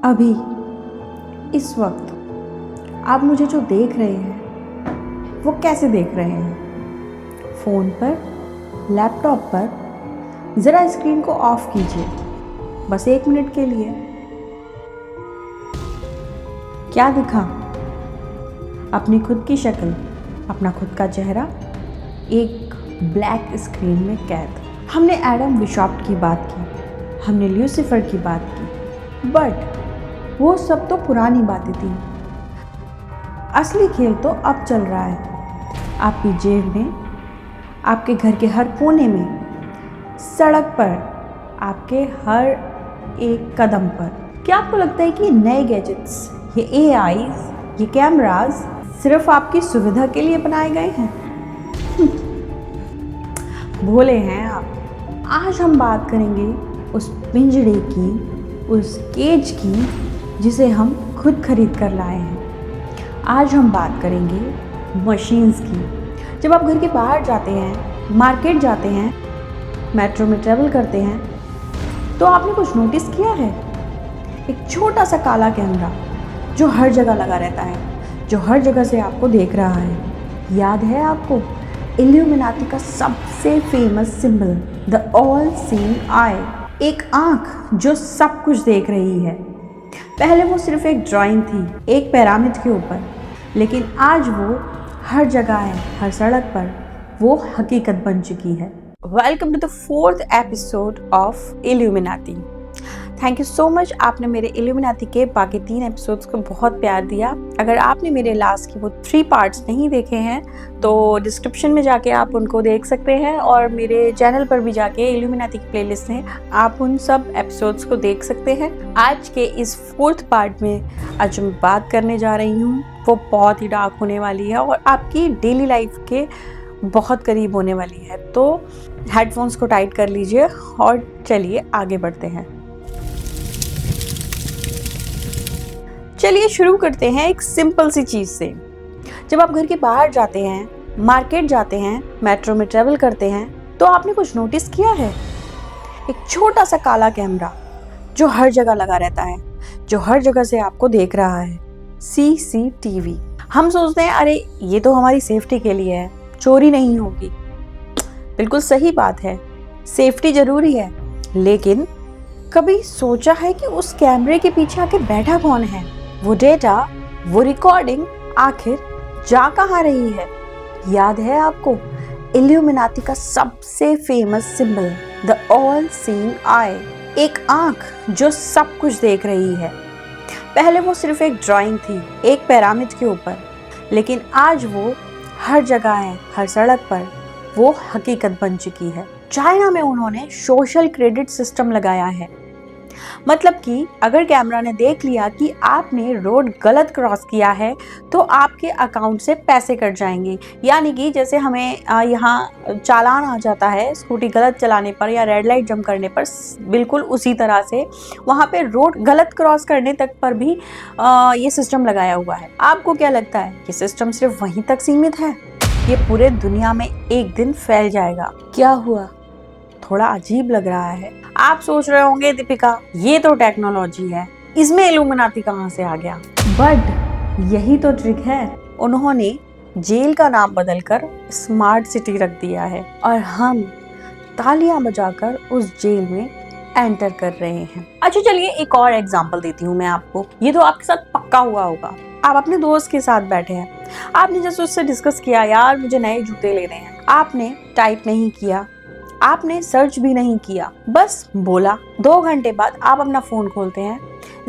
अभी इस वक्त आप मुझे जो देख रहे हैं वो कैसे देख रहे हैं? फ़ोन पर, लैपटॉप पर। ज़रा स्क्रीन को ऑफ कीजिए, बस 1 मिनट के लिए। क्या दिखा? अपनी खुद की शक्ल, अपना खुद का चेहरा एक ब्लैक स्क्रीन में कैद। हमने एडम विशॉप्ट की बात की, हमने ल्यूसीफर की बात की, बट वो सब तो पुरानी बातें थी। असली खेल तो अब चल रहा है, आपकी जेब में, आपके घर के हर कोने में, सड़क पर, आपके हर एक कदम पर। क्या आपको लगता है कि नए गैजेट्स, ये AIs, ये कैमराज सिर्फ आपकी सुविधा के लिए बनाए गए हैं? भोले हैं आप। आज हम बात करेंगे उस पिंजड़े की, उस केज की जिसे हम खुद खरीद कर लाए हैं। आज हम बात करेंगे मशीन्स की। जब आप घर के बाहर जाते हैं, मार्केट जाते हैं, मेट्रो में ट्रैवल करते हैं, तो आपने कुछ नोटिस किया है? एक छोटा सा काला कैमरा जो हर जगह लगा रहता है, जो हर जगह से आपको देख रहा है। याद है आपको इल्यूमिनाटी का सबसे famous symbol, the all seeing आई, एक आँख जो सब कुछ देख रही है। पहले वो सिर्फ एक ड्राइंग थी, एक पिरामिड के ऊपर, लेकिन आज वो हर जगह है, हर सड़क पर वो हकीकत बन चुकी है। Welcome to the 4th episode of Illuminati. Thank you so much, आपने मेरे इल्यूमिनाटी के बाकी 3 एपिसोड्स को बहुत प्यार दिया। अगर आपने मेरे लास्ट की वो 3 पार्ट्स नहीं देखे हैं तो डिस्क्रिप्शन में जाके आप उनको देख सकते हैं, और मेरे चैनल पर भी जाके इल्यूमिनाटी की प्लेलिस्ट है, आप उन सब एपिसोड्स को देख सकते हैं। आज के इस 4th पार्ट में आज मैं बात करने जा रही हूँ, वो बहुत ही डार्क होने वाली है और आपकी डेली लाइफ के बहुत करीब होने वाली है। तो हेडफोन्स को टाइट कर लीजिए और चलिए आगे बढ़ते हैं। चलिए शुरू करते हैं एक सिंपल सी चीज़ से। जब आप घर के बाहर जाते हैं, मार्केट जाते हैं, मेट्रो में ट्रैवल करते हैं, तो आपने कुछ नोटिस किया है? एक छोटा सा काला कैमरा जो हर जगह लगा रहता है, जो हर जगह से आपको देख रहा है। CCTV। हम सोचते हैं अरे ये तो हमारी सेफ्टी के लिए है, चोरी नहीं होगी। बिल्कुल सही बात है, सेफ्टी जरूरी है, लेकिन कभी सोचा है कि उस कैमरे के पीछे आके बैठा कौन है? वो डेटा, वो रिकॉर्डिंग आखिर जा कहाँ रही है? याद है आपको इल्यूमिनाटी का सबसे famous symbol, the all seeing आई, एक आँख जो सब कुछ देख रही है। पहले वो सिर्फ एक ड्राइंग थी, एक पिरामिड के ऊपर, लेकिन आज वो हर जगह है, हर सड़क पर वो हकीकत बन चुकी है। चाइना में उन्होंने सोशल क्रेडिट सिस्टम लगाया है। मतलब कि अगर कैमरा ने देख लिया कि आपने रोड गलत क्रॉस किया है तो आपके अकाउंट से पैसे कट जाएंगे। यानी कि जैसे हमें यहाँ चालान आ जाता है स्कूटी गलत चलाने पर या रेड लाइट जंप करने पर, बिल्कुल उसी तरह से वहाँ पे रोड गलत क्रॉस करने तक पर भी ये सिस्टम लगाया हुआ है। आपको क्या लगता है ये सिस्टम सिर्फ वहीं तक सीमित है? ये पूरे दुनिया में एक दिन फैल जाएगा। क्या हुआ? थोड़ा अजीब लग रहा है। आप सोच रहे होंगे दीपिका ये तो टेक्नोलॉजी है, इसमें इल्यूमिनाटी कहाँ से आ गया? बट यही तो ट्रिक है। उन्होंने जेल का नाम बदलकर स्मार्ट सिटी रख दिया है और हम तालियां बजाकर उस जेल में एंटर कर रहे हैं। अच्छा चलिए एक और एग्जांपल देती हूँ मैं आपको। ये तो आपके साथ पक्का हुआ होगा। आप अपने दोस्त के साथ बैठे हैं, आपने जैसे उससे डिस्कस किया यार मुझे नए जूते लेने हैं। आपने टाइप नहीं किया, आपने सर्च भी नहीं किया, बस बोला। 2 घंटे बाद आप अपना फोन खोलते हैं,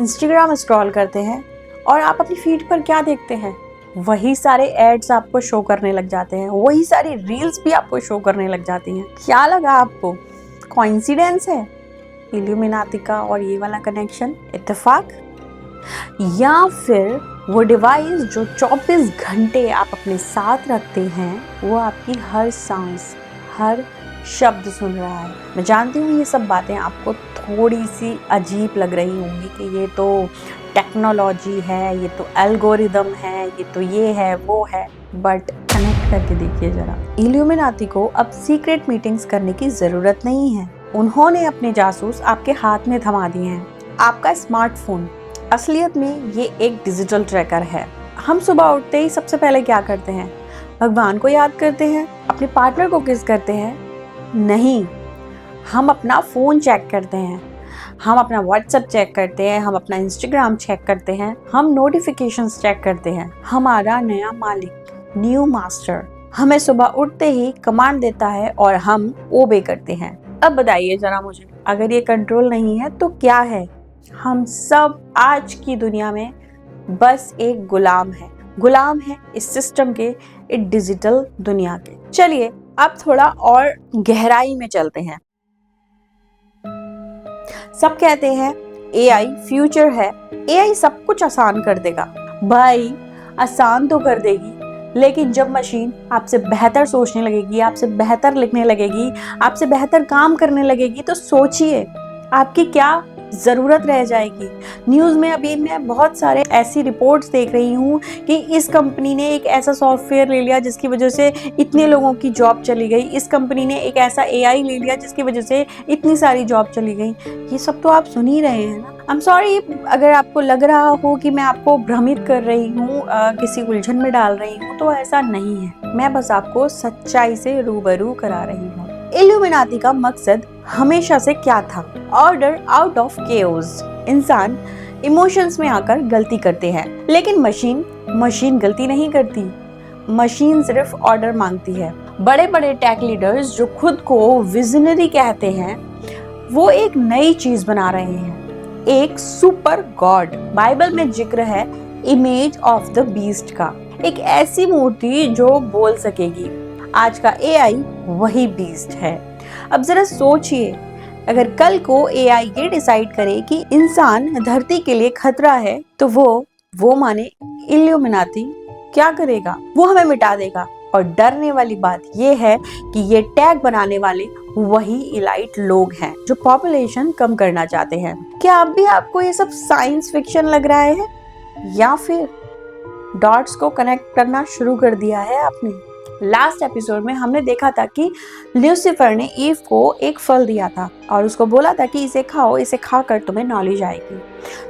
इंस्टाग्राम स्क्रॉल करते हैं और आप अपनी फीड पर क्या देखते हैं? वही सारे एड्स आपको शो करने लग जाते हैं, वही सारी रील्स भी आपको शो करने लग जाती हैं। क्या लगा आपको? कोइंसिडेंस है इल्यूमिनाटी का और ये वाला कनेक्शन, इत्तेफाक? या फिर वो डिवाइस जो 24 घंटे आप अपने साथ रखते हैं वो आपकी हर सांस, हर शब्द सुन रहा है? मैं जानती हूँ ये सब बातें आपको थोड़ी सी अजीब लग रही होंगी कि ये तो टेक्नोलॉजी है, ये तो एल्गोरिदम है, ये तो ये है वो है, बट कनेक्ट करके देखिए जरा। इल्यूमिनाटी को अब सीक्रेट मीटिंग्स करने की ज़रूरत नहीं है। उन्होंने अपने जासूस आपके हाथ में थमा दिए हैं। आपका स्मार्टफोन, असलियत में ये एक डिजिटल ट्रैकर है। हम सुबह उठते ही सबसे पहले क्या करते हैं? भगवान को याद करते हैं? अपने पार्टनर को किस करते हैं? नहीं, हम अपना फोन चेक करते हैं, हम अपना व्हाट्सएप चेक करते हैं, हम अपना इंस्टाग्राम चेक करते हैं, हम नोटिफिकेशंस चेक करते हैं। हमारा नया मालिक, न्यू मास्टर, हमें सुबह उठते ही कमांड देता है और हम ओबे करते हैं। अब बताइए जरा मुझे, अगर ये कंट्रोल नहीं है तो क्या है? हम सब आज की दुनिया में बस एक गुलाम है इस सिस्टम के, इस डिजिटल दुनिया के। चलिए अब थोड़ा और गहराई में चलते हैं। सब कहते हैं एआई फ्यूचर है, एआई सब कुछ आसान कर देगा। भाई आसान तो कर देगी, लेकिन जब मशीन आपसे बेहतर सोचने लगेगी, आपसे बेहतर लिखने लगेगी, आपसे बेहतर काम करने लगेगी, तो सोचिए आपकी क्या जरूरत रह जाएगी। न्यूज में अभी मैं बहुत सारे ऐसी रिपोर्ट्स देख रही हूँ कि इस कंपनी ने एक ऐसा सॉफ्टवेयर ले लिया जिसकी वजह से इतने लोगों की जॉब चली गई, इस कंपनी ने एक ऐसा एआई ले लिया जिसकी वजह से इतनी सारी जॉब चली गई। ये सब तो आप सुन ही रहे हैं ना। आई एम सॉरी अगर आपको लग रहा हो कि मैं आपको भ्रमित कर रही हूँ, किसी उलझन में डाल रही हूँ, तो ऐसा नहीं है। मैं बस आपको सच्चाई से रूबरू करा रही हूँ। इल्यूमिनाती का मकसद हमेशा से क्या था? Order out of chaos. इंसान इमोशंस में आकर गलती करते हैं, लेकिन मशीन गलती नहीं करती। मशीन सिर्फ ऑर्डर मांगती है। बड़े बड़े टेक लीडर्स जो खुद को विजनरी कहते हैं, वो एक नई चीज बना रहे हैं, एक सुपर गॉड। बाइबल में जिक्र है इमेज ऑफ द बीस्ट का, एक ऐसी मूर्ति जो बोल सकेगी। आज का एआई वही बीस्ट है। अब जरा सोचिए, अगर कल को एआई ये डिसाइड करे कि इंसान धरती के लिए खतरा है, तो वो माने इल्यूमिनाती क्या करेगा? वो हमें मिटा देगा। और डरने वाली बात ये है कि ये टैग बनाने वाले वही इलाइट लोग हैं जो पॉपुलेशन कम करना चाहते हैं। क्या अब भी आपको ये सब साइंस फिक्शन लग रहा है, या फिर डॉट्स को कनेक्ट करना शुरू कर दिया है आपने? लास्ट एपिसोड में हमने देखा था कि ल्यूसीफर ने ईव को एक फल दिया था और उसको बोला था कि इसे खाओ, इसे खाकर तुम्हें नॉलेज आएगी,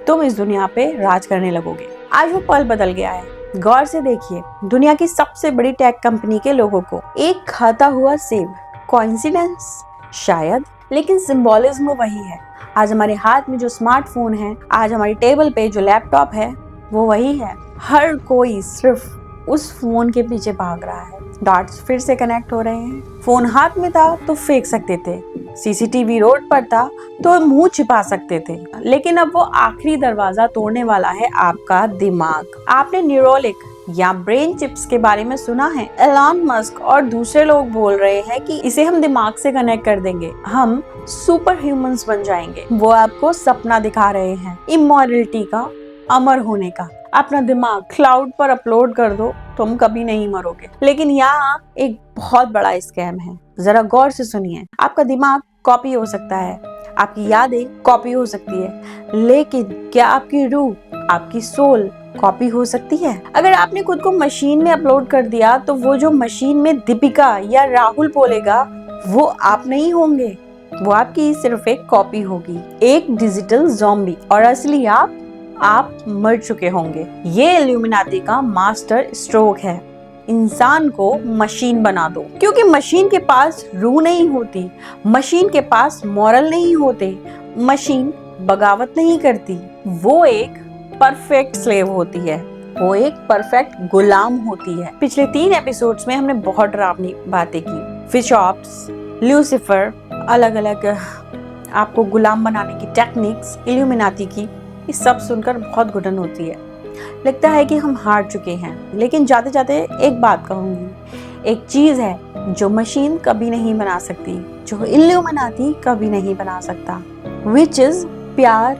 तुम इस दुनिया पे राज करने लगोगे। आज वो पल बदल गया है। गौर से देखिए, दुनिया की सबसे बड़ी टेक कंपनी के लोगों को एक खाता हुआ सेब। कोइंसिडेंस? शायद, लेकिन सिंबोलिज्म वही है। आज हमारे हाथ में जो स्मार्टफोन है, आज हमारी टेबल पे जो लैपटॉप है, वो वही है। हर कोई सिर्फ उस फोन के पीछे भाग रहा है। डॉट्स फिर से कनेक्ट हो रहे हैं। फोन हाथ में था तो फेंक सकते थे, सीसीटीवी रोड पर था तो मुंह छिपा सकते थे, लेकिन अब वो आखिरी दरवाजा तोड़ने वाला है आपका दिमाग। आपने न्यूरोलिंक या ब्रेन चिप्स के बारे में सुना है? एलन मस्क और दूसरे लोग बोल रहे हैं कि इसे हम दिमाग से कनेक्ट कर देंगे, हम सुपर ह्यूमंस बन जाएंगे। वो आपको सपना दिखा रहे हैं इमॉर्टलिटी का, अमर होने का। अपना दिमाग क्लाउड पर अपलोड कर दो, तुम कभी नहीं मरोगे। लेकिन यहाँ एक बहुत बड़ा स्कैम है, जरा गौर से सुनिए। आपका दिमाग कॉपी हो सकता है, आपकी यादें कॉपी हो सकती है, लेकिन क्या आपकी रूह, आपकी सोल कॉपी हो सकती है? अगर आपने खुद को मशीन में अपलोड कर दिया, तो वो जो मशीन में दीपिका या राहुल बोलेगा, वो आप नहीं होंगे, वो आपकी सिर्फ एक कॉपी होगी, एक डिजिटल ज़ॉम्बी। और असली आप मर चुके होंगे। ये इल्यूमिनाती का मास्टर स्ट्रोक है। इंसान को मशीन बना दो, क्योंकि मशीन के पास रूह नहीं होती, मशीन के पास मॉरल नहीं होते, मशीन बगावत नहीं करती, वो एक परफेक्ट स्लेव होती है, वो एक परफेक्ट गुलाम होती है। पिछले 3 एपिसोड्स में हमने बहुत डरावनी बातें की। फिशऑप्स, ल्यूसीफर, अलग अलग आपको गुलाम बनाने की टेक्निक्स, इल्यूमिनाती की, ये सब सुनकर बहुत घुटन होती है। लगता है कि हम हार चुके हैं। लेकिन जाते जाते एक बात कहूंगी, एक चीज है जो मशीन कभी नहीं बना सकती, जो इल्यूमिनाती कभी नहीं बना सकता, विच इज प्यार,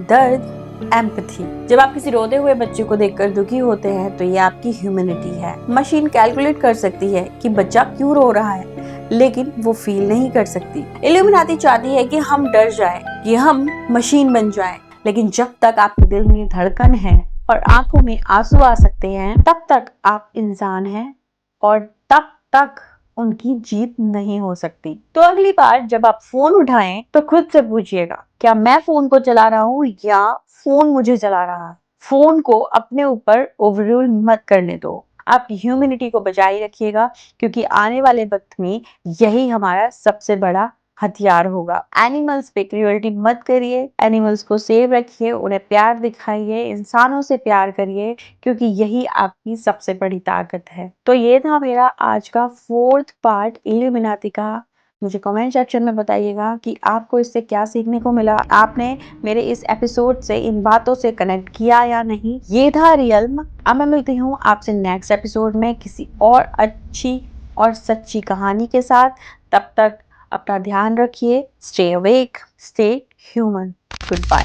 दर्द, एम्पैथी। जब आप किसी रोते हुए बच्चे को देखकर दुखी होते हैं, तो ये आपकी ह्यूमैनिटी है। मशीन कैलकुलेट कर सकती है कि बच्चा क्यों रो रहा है, लेकिन वो फील नहीं कर सकती। इल्यूमिनाती चाहती है कि हम डर जाएं, कि हम मशीन बन जाएं, लेकिन जब तक आपके दिल में धड़कन है और आंखों में आंसू आ सकते हैं, तब तक आप इंसान हैं, और तब तक उनकी जीत नहीं हो सकती। तो अगली बार जब आप फोन उठाएं तो खुद से पूछिएगा, क्या मैं फोन को चला रहा हूँ या फोन मुझे चला रहा है। फोन को अपने ऊपर ओवररूल मत करने दो। आप ह्यूमैनिटी को बचाए रखिएगा, क्योंकि आने वाले वक्त में यही हमारा सबसे बड़ा हथियार होगा। एनिमल्स पे क्रूएल्टी मत करिए, एनिमल्स को सेव रखिए, उन्हें प्यार दिखाइए, इंसानों से प्यार करिए, क्योंकि यही आपकी सबसे बड़ी ताकत है। तो ये था मेरा आज का 4th पार्ट इल्यूमिनाती का। मुझे कमेंट सेक्शन में बताइएगा कि आपको इससे क्या सीखने को मिला, आपने मेरे इस एपिसोड से इन बातों से कनेक्ट किया या नहीं। ये था रियल्म। अब मैं मिलती हूँ आपसे नेक्स्ट एपिसोड में किसी और अच्छी और सच्ची कहानी के साथ। तब तक अपना ध्यान रखिए। Stay awake, stay human. Goodbye.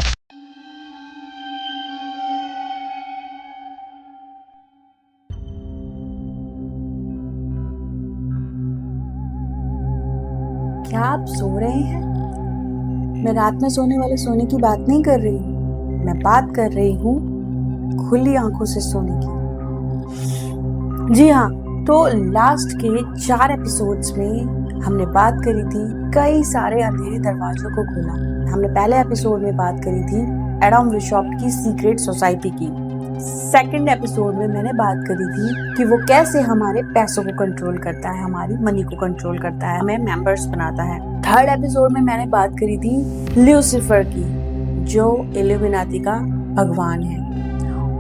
क्या आप सो रहे हैं? मैं रात में सोने वाले सोने की बात नहीं कर रही हूँ, मैं बात कर रही हूँ खुली आंखों से सोने की। जी हाँ, तो लास्ट के 4 एपिसोड्स में हमने बात करी थी कई सारे अंधेरे दरवाजों को खोला। हमने पहले एपिसोड में बात करी थी एडम विशॉप्ट की सीक्रेट सोसाइटी की। सेकंड एपिसोड में मैंने बात करी थी कि वो कैसे हमारे पैसों को कंट्रोल करता है, हमारी मनी को कंट्रोल करता है, हमें मेंबर्स बनाता है। थर्ड एपिसोड में मैंने बात करी थी ल्यूसीफर की, जो इल्यूमिनाती का भगवान है।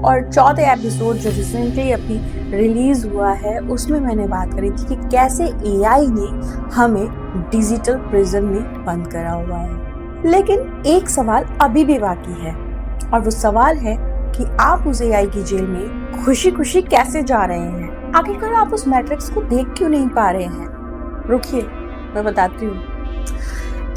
और चौथे एपिसोड जो रिसेंटली अभी रिलीज हुआ है, उसमें मैंने बात करी थी कि कैसे एआई ने हमें डिजिटल प्रिजन में बंद करा हुआ है। लेकिन एक सवाल अभी भी बाकी है, और वो सवाल है कि आप उस एआई की जेल में खुशी खुशी कैसे जा रहे हैं। आखिरकार आप उस मैट्रिक्स को देख क्यों नहीं पा रहे हैं? रुकिए, मैं बताती हूँ।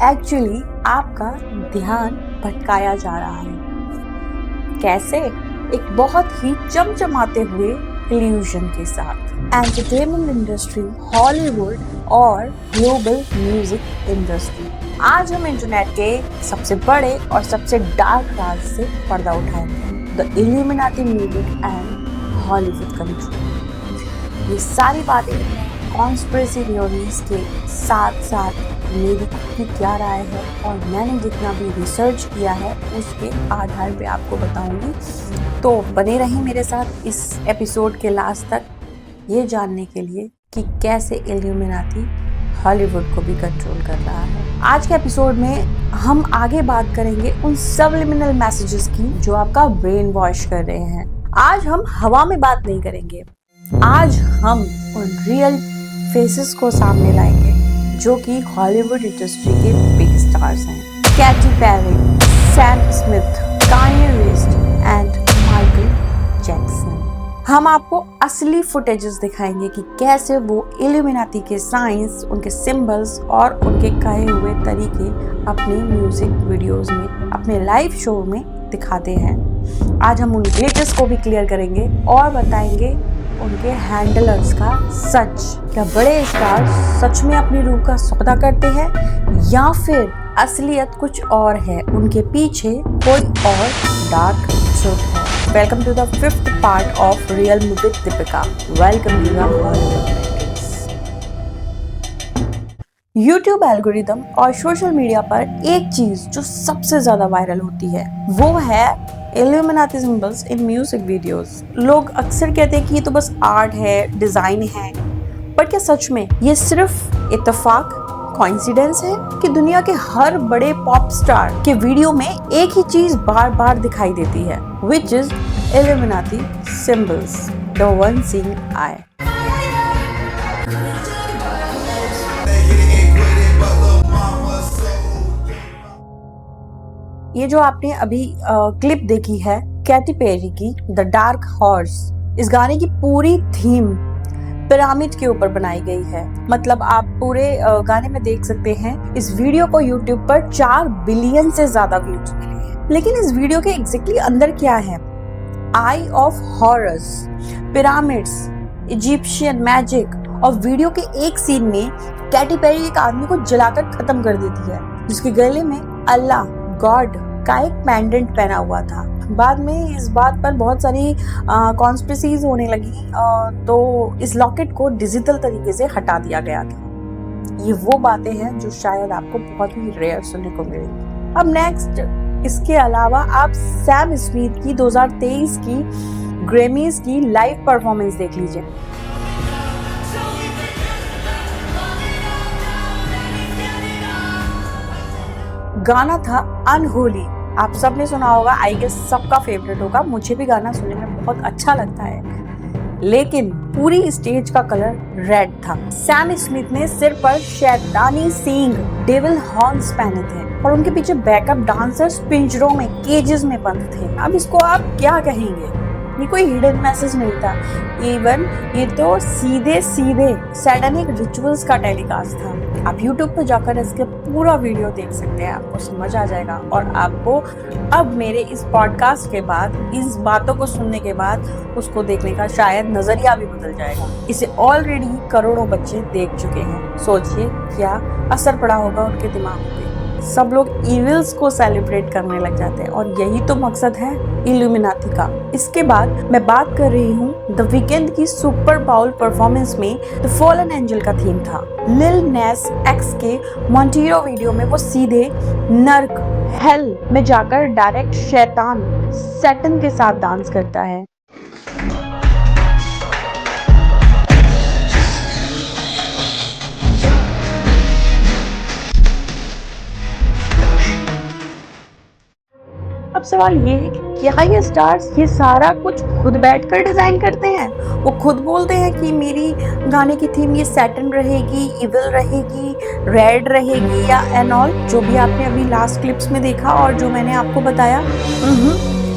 एक्चुअली आपका ध्यान भटकाया जा रहा है। कैसे? एक बहुत ही चमचमाते हुए इल्यूजन के साथ। एंटरटेनमेंट इंडस्ट्री, हॉलीवुड और ग्लोबल म्यूजिक इंडस्ट्री। आज हम इंटरनेट के सबसे बड़े और सबसे डार्क राज से पर्दा उठाएंगे, the Illuminati music and Hollywood country. ये सारी बातें कॉन्स्पिरेसी थ्योरीज के साथ साथ मेरी खुद की क्या राय है और मैंने जितना भी रिसर्च किया है उसके आधार पे आपको बताऊंगी। तो बने रहें मेरे साथ इस एपिसोड के लास्ट तक, ये जानने के लिए कि कैसे इल्यूमिनाती हॉलीवुड को भी कंट्रोल कर रहा है। आज के एपिसोड में हम आगे बात करेंगे उन सबलिमिनल मैसेजेस की जो आपका ब्रेन वॉश कर रहे हैं। आज हम हवा में बात नहीं करेंगे, आज हम उन रियल फेसेस को सामने लाएंगे जो कि हॉलीवुड इंडस्ट्री के बिग स्टार्स हैं। Katy Perry, Sam Smith, Kanye West and Michael Jackson. हम आपको असली फुटेजेस दिखाएंगे कि कैसे वो इल्यूमिनाती के साइंस, उनके सिंबल्स और उनके कहे हुए तरीके अपने म्यूजिक वीडियोस में, अपने लाइव शो में दिखाते हैं। आज हम उन ग्लिचेस को भी क्लियर करेंगे और बताएंगे उनके हैंडलर्स का सच। क्या बड़े स्टार सच में अपनी रूह का सौदा करते हैं या फिर असलियत कुछ और है, उनके पीछे कोई और डार्क ट्रुथ है। Welcome to the 5th part of real with Deepika. Welcome to the YouTube algorithm और सोशल मीडिया पर एक चीज जो सबसे ज्यादा वायरल होती है वो है Illuminati symbols in music videos. लोग अक्सर कहते हैं कि ये तो बस आर्ट है, डिजाइन है, पर क्या सच में ये सिर्फ इत्तेफाक, कोइंसिडेंस है कि दुनिया के हर बड़े पॉप स्टार के वीडियो में एक ही चीज बार बार दिखाई देती है, which is Illuminati symbols, the one seeing आई। ये जो आपने अभी क्लिप देखी है कैटी पेरी की द डार्क हॉर्स, इस गाने की पूरी थीम पिरामिड के ऊपर बनाई गई है। मतलब आप पूरे गाने में देख सकते हैं इस वीडियो को यूट्यूब पर 4 बिलियन से ज्यादा व्यूज मिले हैं। लेकिन इस वीडियो के एग्जैक्टली अंदर क्या है? Eye of horrors, pyramids, Egyptian magic. और वीडियो के एक सीन में कैटी पेरी एक आदमी को जलाकर खत्म कर देती है, जिसके गले में अल्लाह, गॉड का एक पेंडेंट पहना हुआ था। बाद में इस बात पर बहुत सारी कॉन्स्पिरसीज होने लगी, तो इस लॉकेट को डिजिटल तरीके से हटा दिया गया था। ये वो बातें हैं जो शायद आपको बहुत ही रेयर सुनने को मिलेगी। अब नेक्स्ट, इसके अलावा आप सैम स्मिथ की 2023 की ग्रैमीज की लाइव परफॉर्मेंस देख लीजिए। गाना था अनहोली, आप सबने सुना होगा, आई गेस सबका फेवरेट होगा। मुझे भी गाना सुनने में बहुत अच्छा लगता है, लेकिन पूरी स्टेज का कलर रेड था। सैम स्मिथ ने सिर पर शैतानी सींग डेविल हॉर्न्स पहने थे और उनके पीछे बैकअप डांसर्स पिंजरों में, केजेस में बंद थे। अब इसको आप क्या कहेंगे? ये कोई हिडन मैसेज नहीं था, इवन ये तो सीधे सैटानिक रिचुअल्स का टेलीकास्ट था। आप YouTube पर जाकर इसके पूरा वीडियो देख सकते हैं, आपको समझ आ जाएगा। और आपको अब मेरे इस पॉडकास्ट के बाद, इस बातों को सुनने के बाद, उसको देखने का शायद नजरिया भी बदल जाएगा। इसे ऑलरेडी करोड़ों बच्चे देख चुके हैं। सोचिए क्या असर पड़ा होगा उनके दिमाग पे। सब लोग इविल्स को सेलिब्रेट करने लग जाते हैं और यही तो मकसद है इल्यूमिनाटी का। इसके बाद मैं बात कर रही हूँ द वीकेंड की सुपर बाउल परफॉर्मेंस में द फॉलन एंजल का थीम था। लिल नेस एक्स के मॉन्टेरो वीडियो में वो सीधे नर्क हेल में जाकर डायरेक्ट शैतान सैटन के साथ डांस करता है। अब सवाल ये है कि क्या ये स्टार्स ये सारा कुछ खुद बैठकर डिजाइन करते हैं? वो खुद बोलते हैं कि मेरी गाने की थीम ये सैटन रहेगी, इविल रहेगी, रेड रहेगी या एंड ऑल, जो भी आपने अभी लास्ट क्लिप्स में देखा और जो मैंने आपको बताया?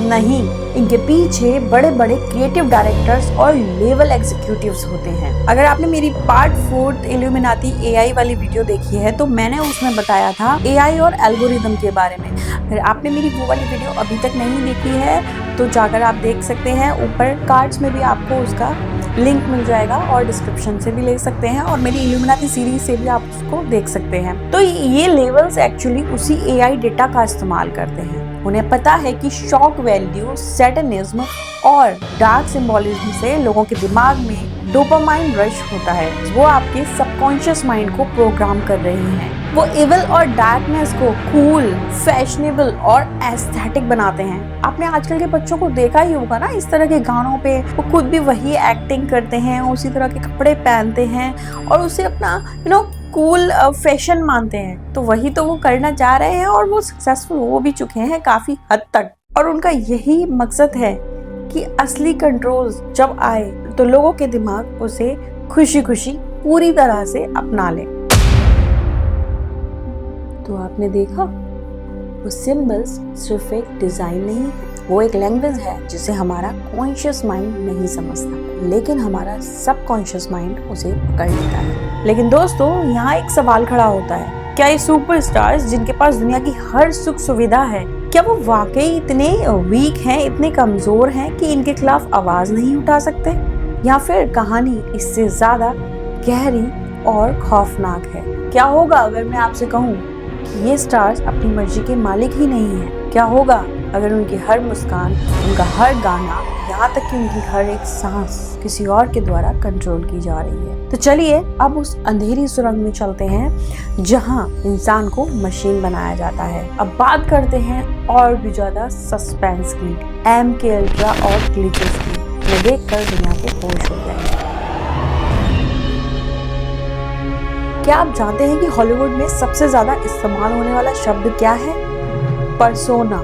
नहीं, इनके पीछे बड़े बड़े क्रिएटिव डायरेक्टर्स और लेवल एग्जीक्यूटिव्स होते हैं। अगर आपने मेरी पार्ट 4 इल्यूमिनाटी एआई वाली वीडियो देखी है तो मैंने उसमें बताया था एआई और एल्गोरिदम के बारे में। अगर आपने मेरी वो वाली वीडियो अभी तक नहीं देखी है तो जाकर आप देख सकते हैं, ऊपर कार्ड्स में भी आपको उसका लिंक मिल जाएगा और डिस्क्रिप्शन से भी ले सकते हैं, और मेरी इल्यूमिनाटी सीरीज से भी आप उसको देख सकते हैं। तो ये लेवल्स एक्चुअली उसी एआई डेटा का इस्तेमाल करते हैं। उन्हें पता है कि शॉक वैल्यू, सैटनिज्म और डार्क सिंबोलिज्म से लोगों के दिमाग में डोपामाइन रश होता है। वो आपके सबकॉन्शियस माइंड को प्रोग्राम कर रहे हैं। वो इविल और डार्कनेस को कूल, फैशनेबल और एस्थेटिक बनाते हैं। आपने आजकल के बच्चों को देखा ही होगा ना, इस तरह के गानों पे वो खुद भी वही एक्टिंग करते हैं, उसी तरह के कपड़े पहनते हैं और उसे अपना कूल फैशन मानते हैं। तो वही तो वो करना चाह रहे हैं और वो सक्सेसफुल हो भी चुके हैं काफी हद तक। और उनका यही मकसद है कि असली कंट्रोल जब आए तो लोगों के दिमाग उसे खुशी खुशी पूरी तरह से अपना ले। तो आपने देखा, वो सिंबल्स सिर्फ एक डिजाइन नहीं है, वो एक लैंग्वेज है जिसे हमारा कॉन्शियस माइंड नहीं समझता, लेकिन हमारा सबकॉन्शियस माइंड उसे पकड़ लेता है। लेकिन दोस्तों, यहाँ एक सवाल खड़ा होता है, क्या ये सुपरस्टार्स जिनके पास दुनिया की हर सुख सुविधा है, क्या वो वाकई इतने वीक हैं, इतने कमजोर हैं कि इनके खिलाफ आवाज नहीं उठा सकते? या फिर कहानी इससे ज्यादा गहरी और खौफनाक है? क्या होगा अगर मैं आपसे कहूँ कि ये स्टार्स अपनी मर्जी के मालिक ही नहीं है? क्या होगा अगर उनकी हर मुस्कान, उनका हर गाना, यहाँ तक कि उनकी हर एक सांस किसी और के द्वारा कंट्रोल की जा रही है? तो चलिए अब उस अंधेरी सुरंग में चलते हैं जहाँ इंसान को मशीन बनाया जाता है। अब बात करते हैं और भी ज्यादा सस्पेंस की, MK अल्ट्रा और ग्लिचेस की। ये देखकर दुनिया के होश हो गए। क्या आप जानते हैं कि हॉलीवुड में सबसे ज्यादा इस्तेमाल होने वाला शब्द क्या है? पर्सोना,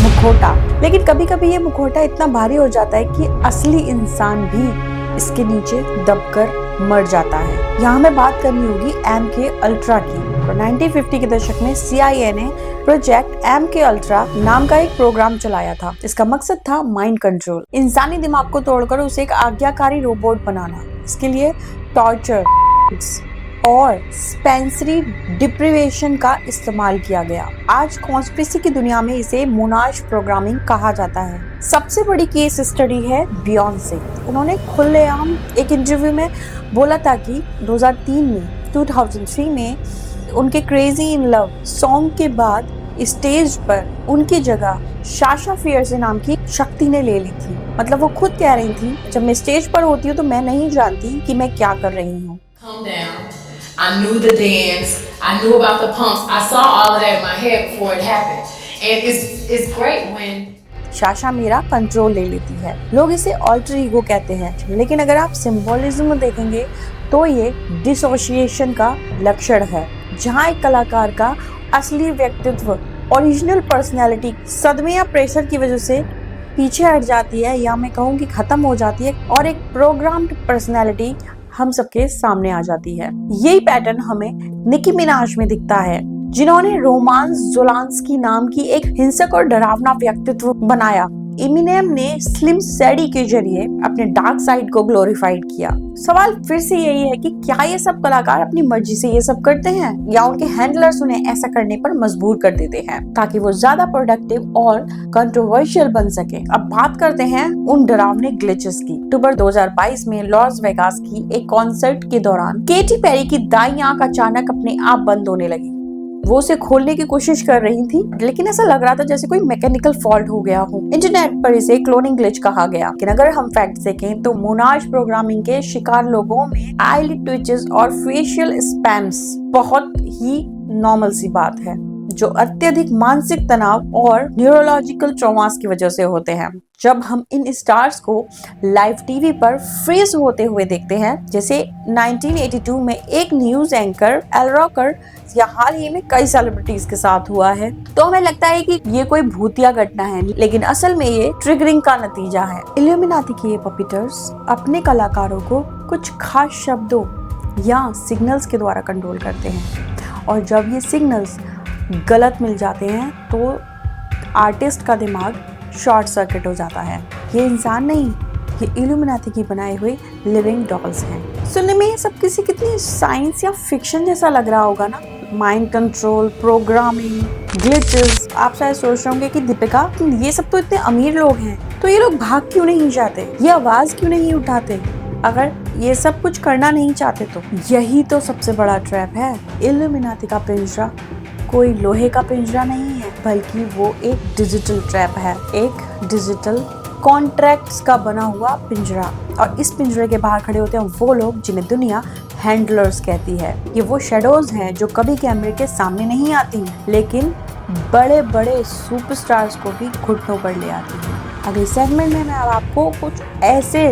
मुखौटा। लेकिन कभी कभी ये मुखौटा इतना भारी हो जाता है कि असली इंसान भी इसके नीचे दबकर मर जाता है। यहाँ हमें बात करनी होगी MK अल्ट्रा की। तो 1950 के दशक में CIA ने प्रोजेक्ट MK अल्ट्रा नाम का एक प्रोग्राम चलाया था। इसका मकसद था माइंड कंट्रोल, इंसानी दिमाग को तोड़कर उसे एक आज्ञाकारी रोबोट बनाना। इसके लिए टॉर्चर और सेंसरी डिप्रिवेशन का इस्तेमाल किया गया। आज कॉन्स्पिरेसी की दुनिया में इसे मोनाश प्रोग्रामिंग कहा जाता है। सबसे बड़ी केस स्टडी है बियॉन्से। उन्होंने खुलेआम एक इंटरव्यू में बोला था कि 2003 में उनके क्रेजी इन लव सॉन्ग के बाद स्टेज पर उनकी जगह साशा फियर्से नाम की शक्ति ने ले ली थी। मतलब वो खुद कह रही थी, जब मैं स्टेज पर होती हूँ तो मैं नहीं जानती कि मैं क्या कर रही हूँ। Calm down. I knew the dance. I knew about the pumps. I saw all of that in my head before it happened. And it's great when Sasha मेरा कंट्रोल ले लेती है। लोग इसे ऑल्टर ईगो कहते हैं, लेकिन अगर आप सिंबोलिज्म देखेंगे तो ये डिसोसिएशन का लक्षण है, जहाँ एक कलाकार का असली व्यक्तित्व, ओरिजिनल पर्सनैलिटी सदमे या प्रेशर की वजह से पीछे हट जाती है, या मैं कहूँ कि खत्म हो जाती है, और एक प्रोग्राम्ड पर्सनैलिटी हम सबके सामने आ जाती है। यही पैटर्न हमें निकी मिनाज में दिखता है, जिन्होंने रोमान ज़ोलांस्की नाम की एक हिंसक और डरावना व्यक्तित्व बनाया। एमिनेम ने स्लिम शैडी के जरिए अपने डार्क साइड को ग्लोरीफाइड किया। सवाल फिर से यही है कि क्या ये सब कलाकार अपनी मर्जी से ये सब करते हैं, या उनके हैंडलर्स उन्हें ऐसा करने पर मजबूर कर देते हैं ताकि वो ज्यादा प्रोडक्टिव और कंट्रोवर्शियल बन सके। अब बात करते हैं उन डरावने ग्लिचेस की। अक्टूबर 2022 में लॉस वेगास की एक कॉन्सर्ट के दौरान केटी पेरी की दाईं आंख अचानक अपने आप बंद होने लगी। वो उसे खोलने की कोशिश कर रही थी, लेकिन ऐसा लग रहा था जैसे कोई मैकेनिकल फॉल्ट हो गया हो। इंटरनेट पर इसे क्लोनिंग ग्लिच कहा गया। लेकिन अगर हम फैक्ट देखें तो मोनाज प्रोग्रामिंग के शिकार लोगों में आईलिड ट्विचेस और फेशियल स्पैम्स बहुत ही नॉर्मल सी बात है, जो अत्यधिक मानसिक तनाव और न्यूरोलॉजिकल ट्रॉमास की वजह से होते हैं। जब हम इन स्टार्स को लाइव टीवी पर फ्रीज होते हुए देखते हैं, जैसे 1982 में एक न्यूज एंकर एल रॉकर, या हाल ही में कई सेलिब्रिटीज के साथ हुआ है, तो हमें लगता है कि ये कोई भूतिया घटना है, लेकिन असल में ये ट्रिगरिंग का नतीजा है। इल्यूमिनाटी के ये पपीटर्स अपने कलाकारों को कुछ खास शब्दों या सिग्नल्स के द्वारा कंट्रोल करते हैं, और जब ये सिग्नल्स गलत मिल जाते हैं तो आर्टिस्ट का दिमाग शॉर्ट सर्किट हो जाता है। ये इंसान नहीं, ये इल्यूमिनाटी की बनाए हुए लिविंग डॉल्स हैं। सुनने में ये सब कितनी साइंस या फिक्शन जैसा लग रहा होगा ना। Mind control, programming, glitches. आप शायद सोच रहे होंगे कि दीपिका, ये सब तो इतने अमीर लोग हैं, तो ये लोग भाग क्यों नहीं जाते, ये आवाज क्यों नहीं उठाते? अगर ये सब कुछ करना नहीं चाहते तो यही तो सबसे बड़ा ट्रैप है। इल्यूमिनाटी का पिंजरा कोई लोहे का पिंजरा नहीं है, बल्कि वो एक डिजिटल ट्रैप है, एक डिजिटल कॉन्ट्रैक्ट्स का बना हुआ पिंजरा। और इस पिंजरे के बाहर खड़े होते हैं वो लोग जिन्हें दुनिया हैंडलर्स कहती है। ये वो शेडोज हैं जो कभी कैमरे के सामने नहीं आती, लेकिन बड़े बड़े सुपरस्टार्स को भी घुटनों पर ले आती है। अगले सेगमेंट में मैं आपको कुछ ऐसे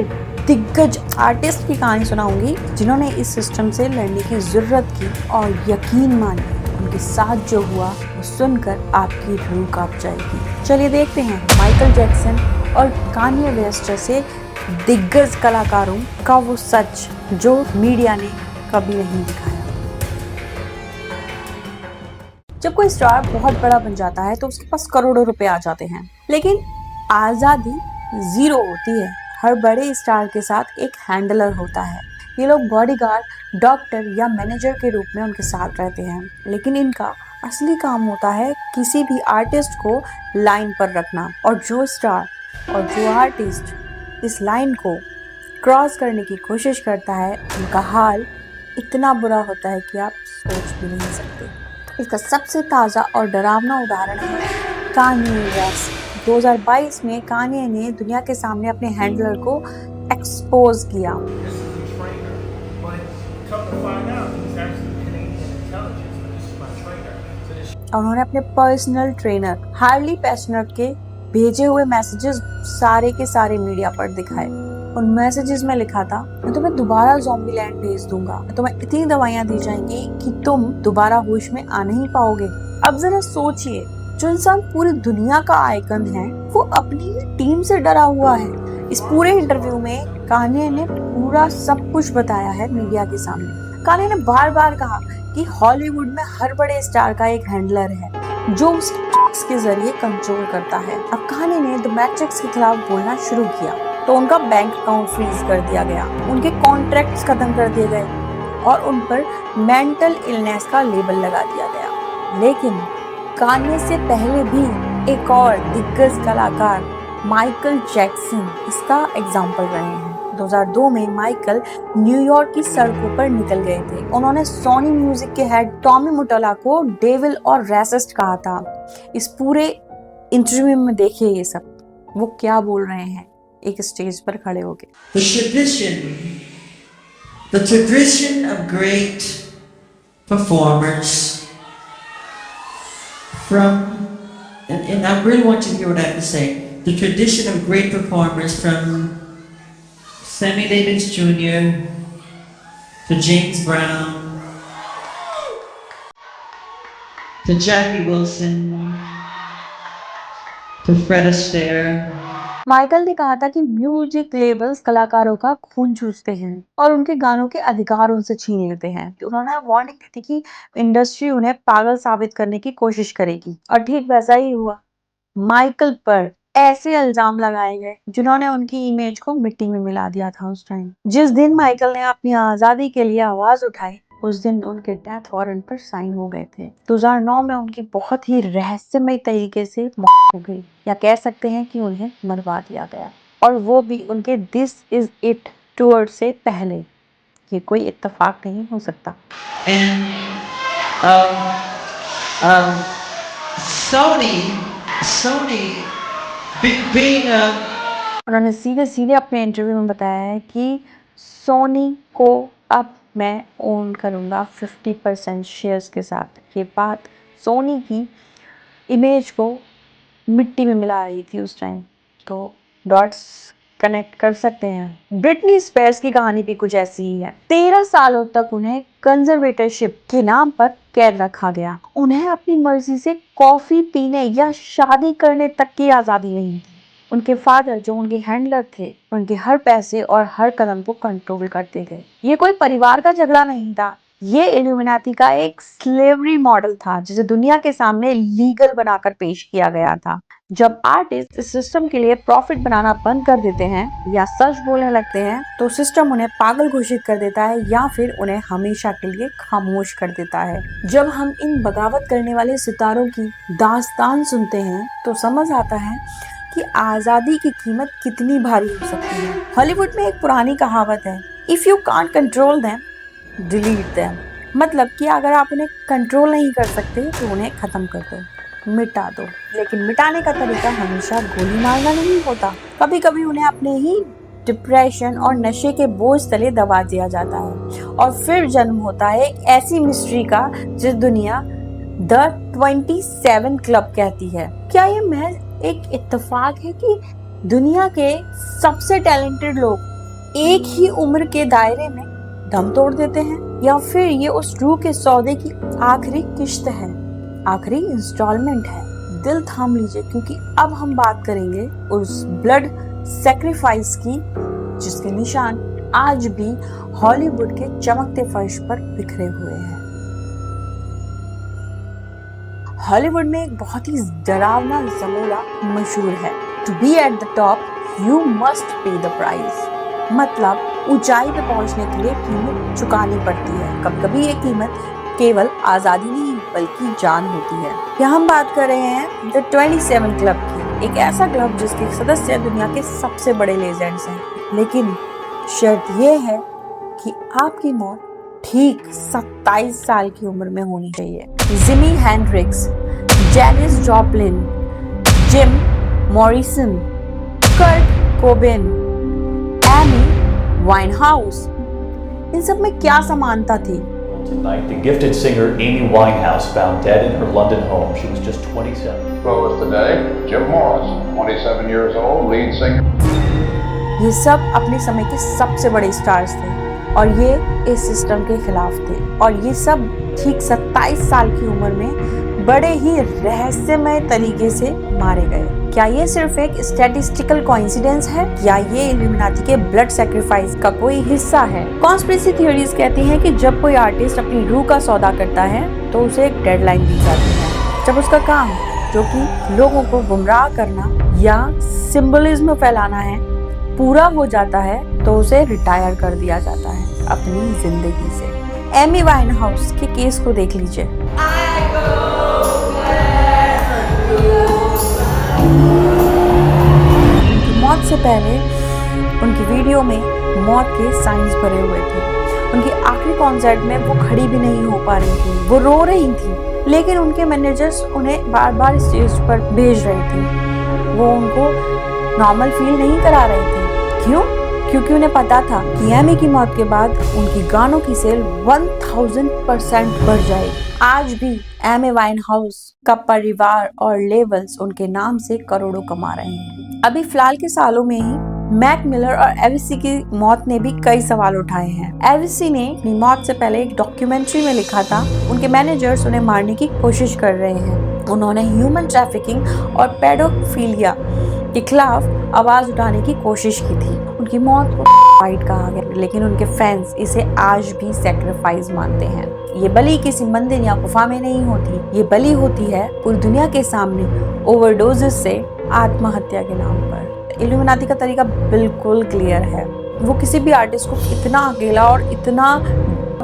दिग्गज आर्टिस्ट की कहानी सुनाऊंगी जिन्होंने इस सिस्टम से लड़ने की जरूरत की, और यकीन मानिए उनके साथ जो हुआ वो सुनकर आपकी रूह कांप जाएगी। चलिए देखते हैं माइकल जैक्सन और कान्ये वेस्ट जैसे दिग्गज कलाकारों का वो सच जो मीडिया ने कभी नहीं दिखाया। जब कोई स्टार बहुत बड़ा बन जाता है तो उसके पास करोड़ों रुपए आ जाते हैं, लेकिन आजादी जीरो होती है। हर बड़े स्टार के साथ एक हैंडलर होता है। ये लोग बॉडीगार्ड, डॉक्टर या मैनेजर के रूप में उनके साथ रहते हैं, लेकिन इनका असली काम होता है किसी भी आर्टिस्ट को लाइन पर रखना। और जो स्टार और जो आर्टिस्ट इस लाइन को क्रॉस करने की कोशिश करता है, उनका हाल इतना बुरा होता है कि आप सोच भी नहीं सकते। इसका सबसे ताज़ा और डरावना उदाहरण है कान्ये वेस्ट। 2022 में कान्ये ने दुनिया के सामने अपने हैंडलर को एक्सपोज किया। उन्होंने अपने पर्सनल ट्रेनर हार्ली पेस्नर के भेजे हुए मैसेजेस सारे के सारे मीडिया पर दिखाए। उन मैसेजेस में लिखा था, मैं तुम्हें दोबारा ज़ॉम्बीलैंड भेज दूंगा, तुम्हें इतनी दवाइयां दी जाएंगी कि तुम दोबारा होश में आ नहीं पाओगे। अब जरा सोचिए, जो इंसान पूरी दुनिया का आइकन है वो अपनी टीम से डरा हुआ है। इस पूरे इंटरव्यू में कान्ये ने पूरा सब कुछ बताया है मीडिया के सामने। कान्ये ने बार बार कहा कि हॉलीवुड में हर बड़े स्टार का एक हैंडलर है जो उस के जरिए कंट्रोल करता है। अब कान्ये ने द मैट्रिक्स के खिलाफ बोलना शुरू किया तो उनका बैंक अकाउंट फ्रीज कर दिया गया, उनके कॉन्ट्रैक्ट्स खत्म कर दिए गए और उन पर मेंटल इलनेस का लेबल लगा दिया गया। लेकिन कान्ये से पहले भी एक और दिग्गज कलाकार माइकल जैक्सन इसका एग्जाम्पल रहे हैं। 2002 में माइकल न्यूयॉर्क की सड़कों पर निकल गए थे। उन्होंने सोनी म्यूजिक के हेड टॉमी मोटोला को डेविल और रेसिस्ट कहा था। इस पूरे इंटरव्यू में देखिए ये सब वो क्या बोल रहे हैं एक स्टेज पर खड़े होके। The tradition of great performers and I really want you to hear what I have to say. The tradition of great performers from Sammy Davis Jr. to James Brown to Jackie Wilson to Fred Astaire. Michael ने कहा था कि music labels कलाकारों का खून चूसते हैं और उनके गानों के अधिकार उनसे छीन लेते हैं। उन्होंने वार्निंग दी थी कि इंडस्ट्री उन्हें पागल साबित करने की कोशिश करेगी और ठीक वैसा ही हुआ। माइकल पर ऐसे इल्जाम लगाए गए जिन्होंने उनकी इमेज को मिट्टी में मिला दिया था। उस टाइम जिस दिन माइकल ने अपनी आजादी के लिए आवाज उठाई उस दिन उनके डेथ वारंट पर साइन हो गए थे। 2009 में उनकी बहुत ही रहस्यमय तरीके से मौत हो गई, या कह सकते हैं कि उन्हें मरवा दिया गया, और वो भी उनके दिस इज इट टूर से पहले। ये कोई इत्तेफाक नहीं हो सकता। उन्होंने सीधे अपने इंटरव्यू में बताया है कि सोनी को अब मैं ओन करूँगा 50% शेयर्स के साथ। ये बात सोनी की इमेज को मिट्टी में मिला रही थी उस टाइम। तो डॉट्स कनेक्ट कर सकते हैं। ब्रिटनी स्पीयर्स की कहानी भी कुछ ऐसी ही है। 13 सालों तक उन्हें कंजर्वेटरशिप के नाम पर कैद रखा गया। उन्हें अपनी मर्जी से कॉफी पीने या शादी करने तक की आज़ादी नहीं थी। उनके फादर जो उनके हैंडलर थे उनके हर पैसे और हर कदम को कंट्रोल करते गए। ये कोई परिवार का झगड़ा नहीं था, ये इल्यूमिनाटी का एक स्लेवरी मॉडल था जिसे दुनिया के सामने लीगल बनाकर पेश किया गया था। जब आर्टिस्ट इस सिस्टम के लिए प्रॉफिट बनाना बंद कर देते हैं या सच बोलने लगते हैं तो सिस्टम उन्हें पागल घोषित कर देता है या फिर उन्हें हमेशा के लिए खामोश कर देता है। जब हम इन बगावत करने वाले सितारों की दास्तान सुनते हैं तो समझ आता है कि आजादी की कीमत कितनी भारी हो सकती है। हॉलीवुड में एक पुरानी कहावत है, if you can't control them delete them. मतलब कि अगर आप उन्हें कंट्रोल नहीं कर सकते तो उन्हें खत्म कर दो, मिटा दो। लेकिन मिटाने का तरीका हमेशा गोली मारना नहीं होता। कभी कभी उन्हें अपने ही डिप्रेशन और नशे के बोझ तले दबा दिया जाता है और फिर जन्म होता है एक ऐसी मिस्ट्री का जिस दुनिया द 27 क्लब कहती है। क्या ये महज एक इत्तेफाक है कि दुनिया के सबसे टैलेंटेड लोग एक ही उम्र के दायरे में दम तोड़ देते हैं, या फिर ये उस रूह के सौदे की आखिरी किश्त है, आखिरी इंस्टॉलमेंट है? दिल थाम लीजिए क्योंकि अब हम बात करेंगे उस ब्लड सैक्रिफाइस की जिसके निशान आज भी हॉलीवुड के चमकते फर्श पर बिखरे हुए हैं। हॉलीवुड में एक बहुत ही डरावना जमूला मशहूर है, to be at the top you must pay the price. मतलब ऊंचाई पे पहुंचने के लिए कीमत चुकानी पड़ती है। कभी कभी ये कीमत केवल आजादी नहीं बल्कि जान होती है। यहाँ हम बात कर रहे हैं द 27 क्लब की, एक ऐसा क्लब जिसके सदस्य दुनिया के सबसे बड़े लेजेंड्स हैं। लेकिन शर्त ये है कि आपकी मौत ठीक 27 साल की उम्र में होनी चाहिए। Jimi Hendrix, Janis Joplin, Jim Morrison, Kurt Cobain, Amy Winehouse, इन सब में क्या समानता थी? Tonight, the gifted singer Amy Winehouse found dead in her London home. She was just 27. With us today, Jim Morrison, 27 years old, lead singer. ये सब अपने समय के सबसे बड़े स्टार्स थे और ये इस सिस्टम के खिलाफ थे, और ये सब ठीक 27 साल की उम्र में बड़े ही रहस्यमय तरीके से मारे गए। क्या ये सिर्फ एक स्टैटिस्टिकल कोइंसिडेंस है या ये इल्यूमिनाटी के ब्लड सैक्रिफाइस का कोई हिस्सा है? कॉन्स्पिरेसी थ्योरीज कहती हैं कि जब कोई आर्टिस्ट अपनी रूह का सौदा करता है तो उसे एक डेडलाइन दी जाती है। जब उसका काम, जो कि लोगों को गुमराह करना या सिंबलिज्म फैलाना है, पूरा हो जाता है तो उसे रिटायर कर दिया जाता है अपनी जिंदगी से। एमी वाइनहाउस के केस को देख लीजिए। उनकी मौत से पहले उनकी वीडियो में मौत के साइंस भरे हुए थे। उनके आखिरी कॉन्सर्ट में वो खड़ी भी नहीं हो पा रही थी, वो रो रही थी, लेकिन उनके मैनेजर्स उन्हें बार बार स्टेज पर भेज रहे थे। वो उनको नॉर्मल फील नहीं करा रहे थे। क्यों? क्योंकि उन्हें पता था कि एमी की मौत के बाद उनकी गानों की सेल 1000% बढ़ जाएगी। आज भी एमी वाइनहाउस का परिवार और लेबल्स उनके नाम से करोड़ों कमा रहे हैं। अभी फिलहाल के सालों में ही मैक मिलर और एविसी की मौत ने भी कई सवाल उठाए हैं। एविसी ने अपनी मौत से पहले एक डॉक्यूमेंट्री में लिखा था उनके मैनेजर्स उन्हें मारने की कोशिश कर रहे हैं। उन्होंने ह्यूमन ट्रैफिकिंग और पेडोफिलिया के खिलाफ आवाज उठाने की कोशिश की थी। उनकी मौत को फाइट कहा गया, लेकिन उनके फैंस इसे आज भी सैक्रिफाइस मानते हैं। ये बलि किसी मंदिर या गुफा में नहीं होती, ये बलि होती है पूरी दुनिया के सामने ओवरडोजेस से आत्महत्या के नाम पर। इल्यूमिनाती का तरीका बिल्कुल क्लियर है। वो किसी भी आर्टिस्ट को इतना अकेला और इतना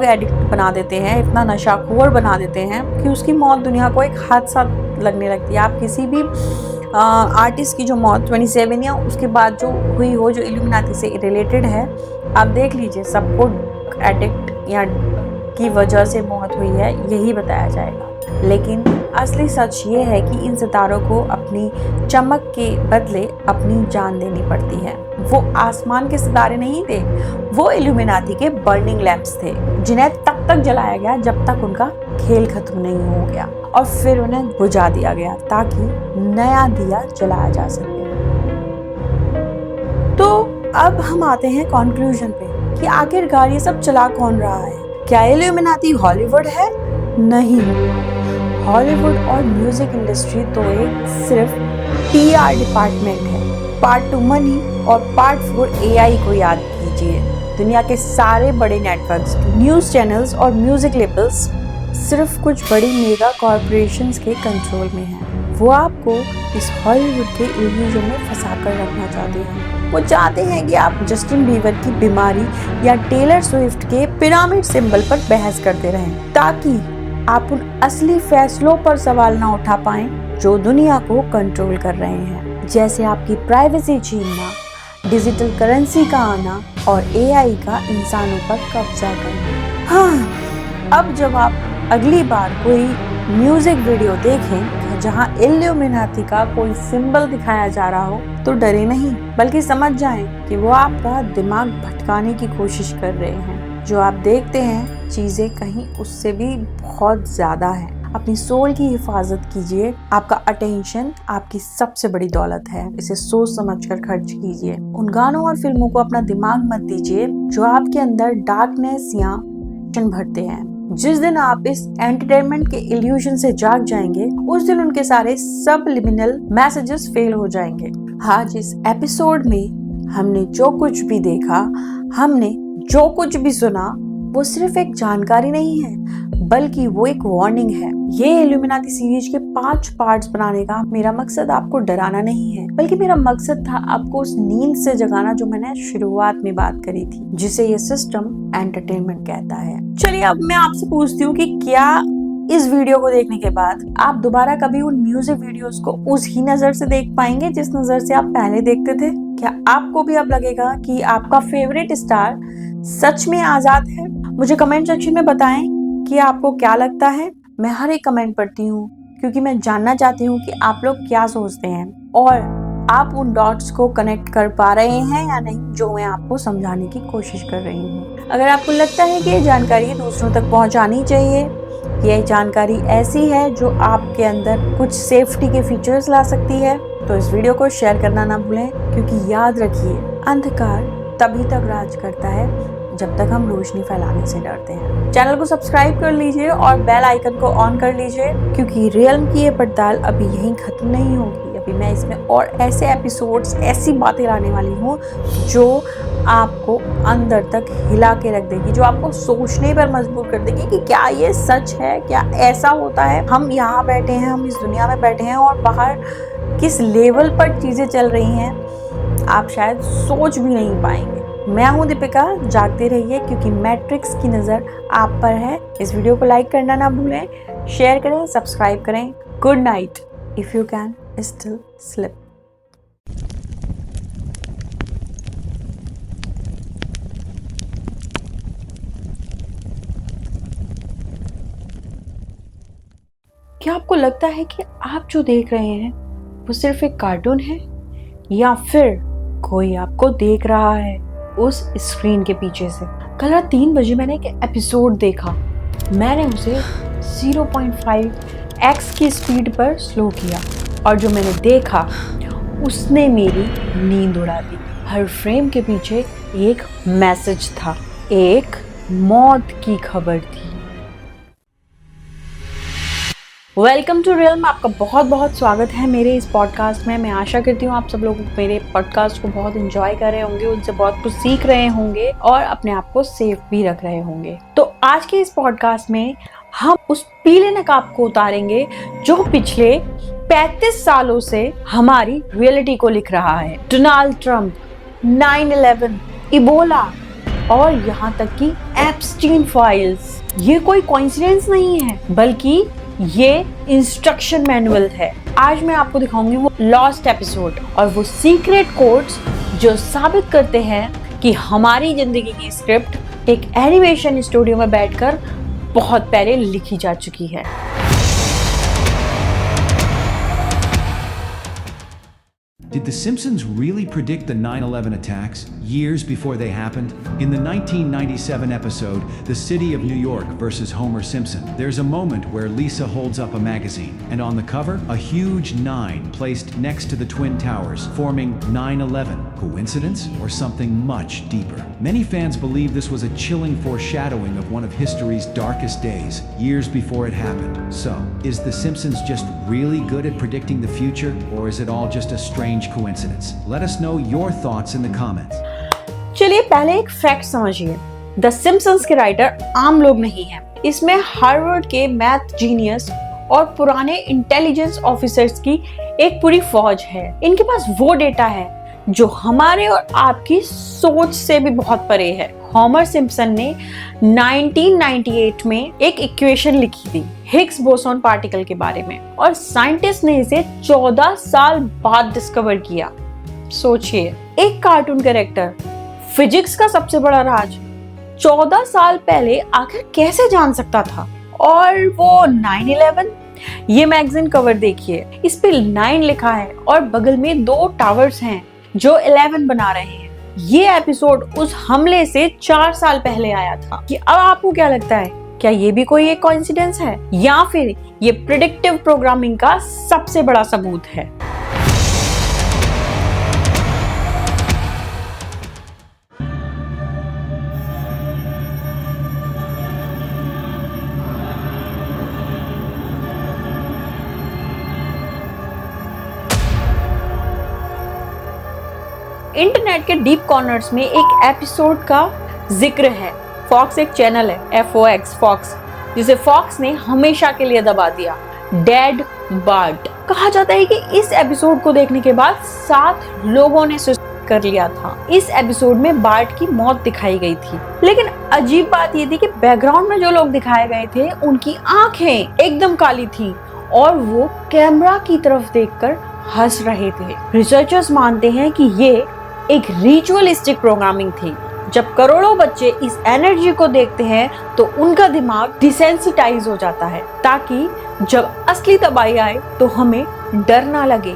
एडिक्ट बना देते हैं, इतना नशाखोर बना देते हैं कि उसकी मौत दुनिया को एक हादसा लगने लगती है। आप किसी भी आर्टिस्ट की जो मौत 27 या उसके बाद जो हुई हो, जो इल्यूमिनाती से रिलेटेड है, आप देख लीजिए, सबको एडिक्ट या की वजह से मौत हुई है, यही बताया जाएगा। लेकिन असली सच ये है कि इन सितारों को अपनी चमक के बदले अपनी जान देनी पड़ती है। वो आसमान के सितारे नहीं थे, वो इल्यूमिनाती के बर्निंग लैंप्स थे, जिन्हें तब तक जलाया गया जब तक उनका खेल खत्म नहीं हो गया, और फिर उन्हें बुझा दिया गया ताकि नया दिया जलाया जा सके। तो अब हम आते हैं कंक्लूजन पे कि आखिरकार ये सब चला कौन रहा है। क्या इल्यूमिनाती हॉलीवुड है? नहीं, हॉलीवुड और म्यूजिक इंडस्ट्री तो एक सिर्फ PR डिपार्टमेंट है। पार्ट 2 मनी और पार्ट 4 AI को याद कीजिए। दुनिया के सारे बड़े नेटवर्क्स, न्यूज़ चैनल्स और म्यूजिक लेबल्स सिर्फ कुछ बड़ी मेगा कॉर्पोरेशंस के कंट्रोल में हैं। वो आपको इस हॉलीवुड के इल्यूजन में फंसा कर रखना चाहते हैं। वो चाहते हैं कि आप जस्टिन बीबर की बीमारी या टेलर स्विफ्ट के पिरामिड सिंबल पर बहस करते रहें, ताकि आप उन असली फैसलों पर सवाल ना उठा पाएं जो दुनिया को कंट्रोल कर रहे हैं, जैसे आपकी प्राइवेसी छीनना, डिजिटल करेंसी का आना और AI का इंसानों पर कब्जा करना। हाँ, अब जब आप अगली बार कोई म्यूजिक वीडियो देखें जहां इल्यूमिनाती का कोई सिंबल दिखाया जा रहा हो, तो डरे नहीं, बल्कि समझ जाएं कि वो आपका दिमाग भटकाने की कोशिश कर रहे हैं। जो आप देखते हैं चीजें कहीं उससे भी बहुत ज्यादा है। अपनी सोल की हिफाजत कीजिए। आपका अटेंशन आपकी सबसे बड़ी दौलत है, इसे सोच समझकर खर्च कीजिए। उन गानों और फिल्मों को अपना दिमाग मत दीजिए जो आपके अंदर डार्कनेस या भरते हैं। जिस दिन आप इस एंटरटेनमेंट के इल्यूजन से जाग जाएंगे, उस दिन उनके सारे सबलिमिनल मैसेजेस फेल हो जाएंगे। आज इस एपिसोड में हमने जो कुछ भी देखा, हमने जो कुछ भी सुना, वो सिर्फ एक जानकारी नहीं है, बल्कि वो एक वार्निंग है। ये इल्यूमिनाती सीरीज के 5 पार्ट्स बनाने का मेरा मकसद आपको डराना नहीं है, बल्कि मेरा मकसद था आपको उस नींद से जगाना जो मैंने शुरुआत में बात करी थी, जिसे ये सिस्टम एंटरटेनमेंट कहता है। चलिए अब मैं आपसे पूछती हूँ कि क्या इस वीडियो को देखने के बाद आप दोबारा कभी उन म्यूजिक वीडियोस को उस ही नजर से देख पाएंगे जिस नजर से आप पहले देखते थे? क्या आपको भी अब लगेगा कि आपका फेवरेट स्टार सच में आजाद है? मुझे कमेंट सेक्शन में बताएं कि आपको क्या लगता है। मैं हर एक कमेंट पढ़ती हूँ क्योंकि मैं जानना चाहती हूँ कि आप लोग क्या सोचते हैं और आप उन डॉट्स को कनेक्ट कर पा रहे हैं या नहीं, जो मैं आपको समझाने की कोशिश कर रही हूँ। अगर आपको लगता है कि ये जानकारी दूसरों तक पहुँचानी चाहिए, ये जानकारी ऐसी है जो आपके अंदर कुछ सेफ्टी के फीचर्स ला सकती है, तो इस वीडियो को शेयर करना ना भूलें, क्योंकि याद रखिए अंधकार तभी तक राज करता है जब तक हम रोशनी फैलाने से डरते हैं। चैनल को सब्सक्राइब कर लीजिए और बेल आइकन को ऑन कर लीजिए, क्योंकि रियल्म की ये पड़ताल अभी यहीं खत्म नहीं होगी। अभी मैं इसमें और ऐसे एपिसोड्स, ऐसी बातें लाने वाली हूँ जो आपको अंदर तक हिला के रख देगी, जो आपको सोचने पर मजबूर कर देगी कि क्या ये सच है, क्या ऐसा होता है। हम यहाँ बैठे हैं, हम इस दुनिया में बैठे हैं और बाहर किस लेवल पर चीजें चल रही हैं आप शायद सोच भी नहीं पाएंगे। मैं हूं दीपिका, जागते रहिए क्योंकि मैट्रिक्स की नज़र आप पर है। इस वीडियो को लाइक करना ना भूलें, शेयर करें, सब्सक्राइब करें। Good night, if you can still slip. क्या आपको लगता है कि आप जो देख रहे हैं वो सिर्फ एक कार्टून है, या फिर कोई आपको देख रहा है उस स्क्रीन के पीछे से? कल रात 3 बजे मैंने एक एपिसोड देखा। मैंने उसे 0.5x की स्पीड पर स्लो किया और जो मैंने देखा उसने मेरी नींद उड़ा दी। हर फ्रेम के पीछे एक मैसेज था, एक मौत की खबर थी। वेलकम टू रियल में आपका बहुत बहुत स्वागत है मेरे इस पॉडकास्ट में। मैं आशा करती हूँ आप सब लोग मेरे पॉडकास्ट को बहुत एंजॉय कर रहे होंगे, उनसे बहुत कुछ सीख रहे होंगे और अपने आप को सेफ भी रख रहे होंगे। तो आज के इस पॉडकास्ट में हम उस पीले नकाब को उतारेंगे जो पिछले 35 सालों से हमारी रियलिटी को लिख रहा है। डोनाल्ड ट्रंप, 9/11, इबोला और यहाँ तक कि एप्स्टीन फाइल्स। ये कोई कोइंसिडेंस नहीं है, बल्कि ये इंस्ट्रक्शन मैनुअल है। आज मैं आपको दिखाऊंगी वो लॉस्ट एपिसोड और वो सीक्रेट कोड्स जो साबित करते हैं कि हमारी जिंदगी की स्क्रिप्ट एक एनिमेशन स्टूडियो में बैठकर बहुत पहले लिखी जा चुकी है। Did The Simpsons really predict the 9/11 attacks years before they happened? In the 1997 episode, The City of New York versus Homer Simpson, there's a moment where Lisa holds up a magazine, and on the cover, a huge 9 placed next to the Twin Towers, forming 9/11. Coincidence or something much deeper? Many fans believe this was a chilling foreshadowing of one of history's darkest days, years before it happened. So, is The Simpsons just really good at predicting the future, or is it all just a strange coincidence? Let us know your thoughts in the comments. चलिए पहले एक fact समझिए। The Simpson's के writer आम लोग नहीं हैं। इसमें हार्वर्ड के मैथ जीनियस और पुराने इंटेलिजेंस ऑफिसर्स की एक पूरी फौज है। इनके पास वो डेटा है जो हमारे और आपकी सोच से भी बहुत परे है। होमर सिम्पसन ने 1998 में एक इक्वेशन लिखी थी हिग्स बोसोन पार्टिकल के बारे में, और साइंटिस्ट ने इसे 14 साल बाद डिस्कवर किया। सोचिए, एक कार्टून कैरेक्टर फिजिक्स का सबसे बड़ा राज 14 साल पहले आखिर कैसे जान सकता था? और वो 9/11, ये मैगजीन कवर देखिए, इस पे 9 लिखा है और बगल में 2 टावर्स हैं जो 11 बना रहे हैं। ये एपिसोड उस हमले से 4 साल पहले आया था। कि अब आपको क्या लगता है, क्या ये भी कोई एक कोइंसिडेंस है या फिर ये प्रेडिक्टिव प्रोग्रामिंग का सबसे बड़ा सबूत है? इंटरनेट के डीप कॉर्नर्स में एक एपिसोड का जिक्र है। फॉक्स एक चैनल है, FOX, फॉक्स, जिसे फॉक्स ने हमेशा के लिए दबा दिया। Dead BART. कहा जाता है कि इस एपिसोड को देखने के बाद 7 लोगों ने सुसाइड कर लिया था। इस एपिसोड में बार्ट की मौत दिखाई गई थी, लेकिन अजीब बात ये थी कि बैकग्राउंड में जो लोग दिखाए गए थे उनकी आंखें एकदम काली थी और वो कैमरा की तरफ देखकर हंस रहे थे। रिसर्चर्स मानते हैं कि ये एक रिचुअलिस्टिक प्रोग्रामिंग थी। जब करोड़ों बच्चे इस एनर्जी को देखते हैं तो उनका दिमाग डिसेंसिटाइज हो जाता है, ताकि जब असली तबाही आए तो हमें डर ना लगे।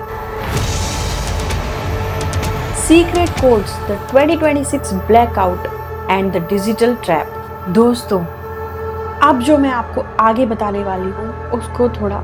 Secret codes, the 2026 blackout and the digital trap. दोस्तों, अब जो मैं आपको आगे बताने वाली हूँ उसको थोड़ा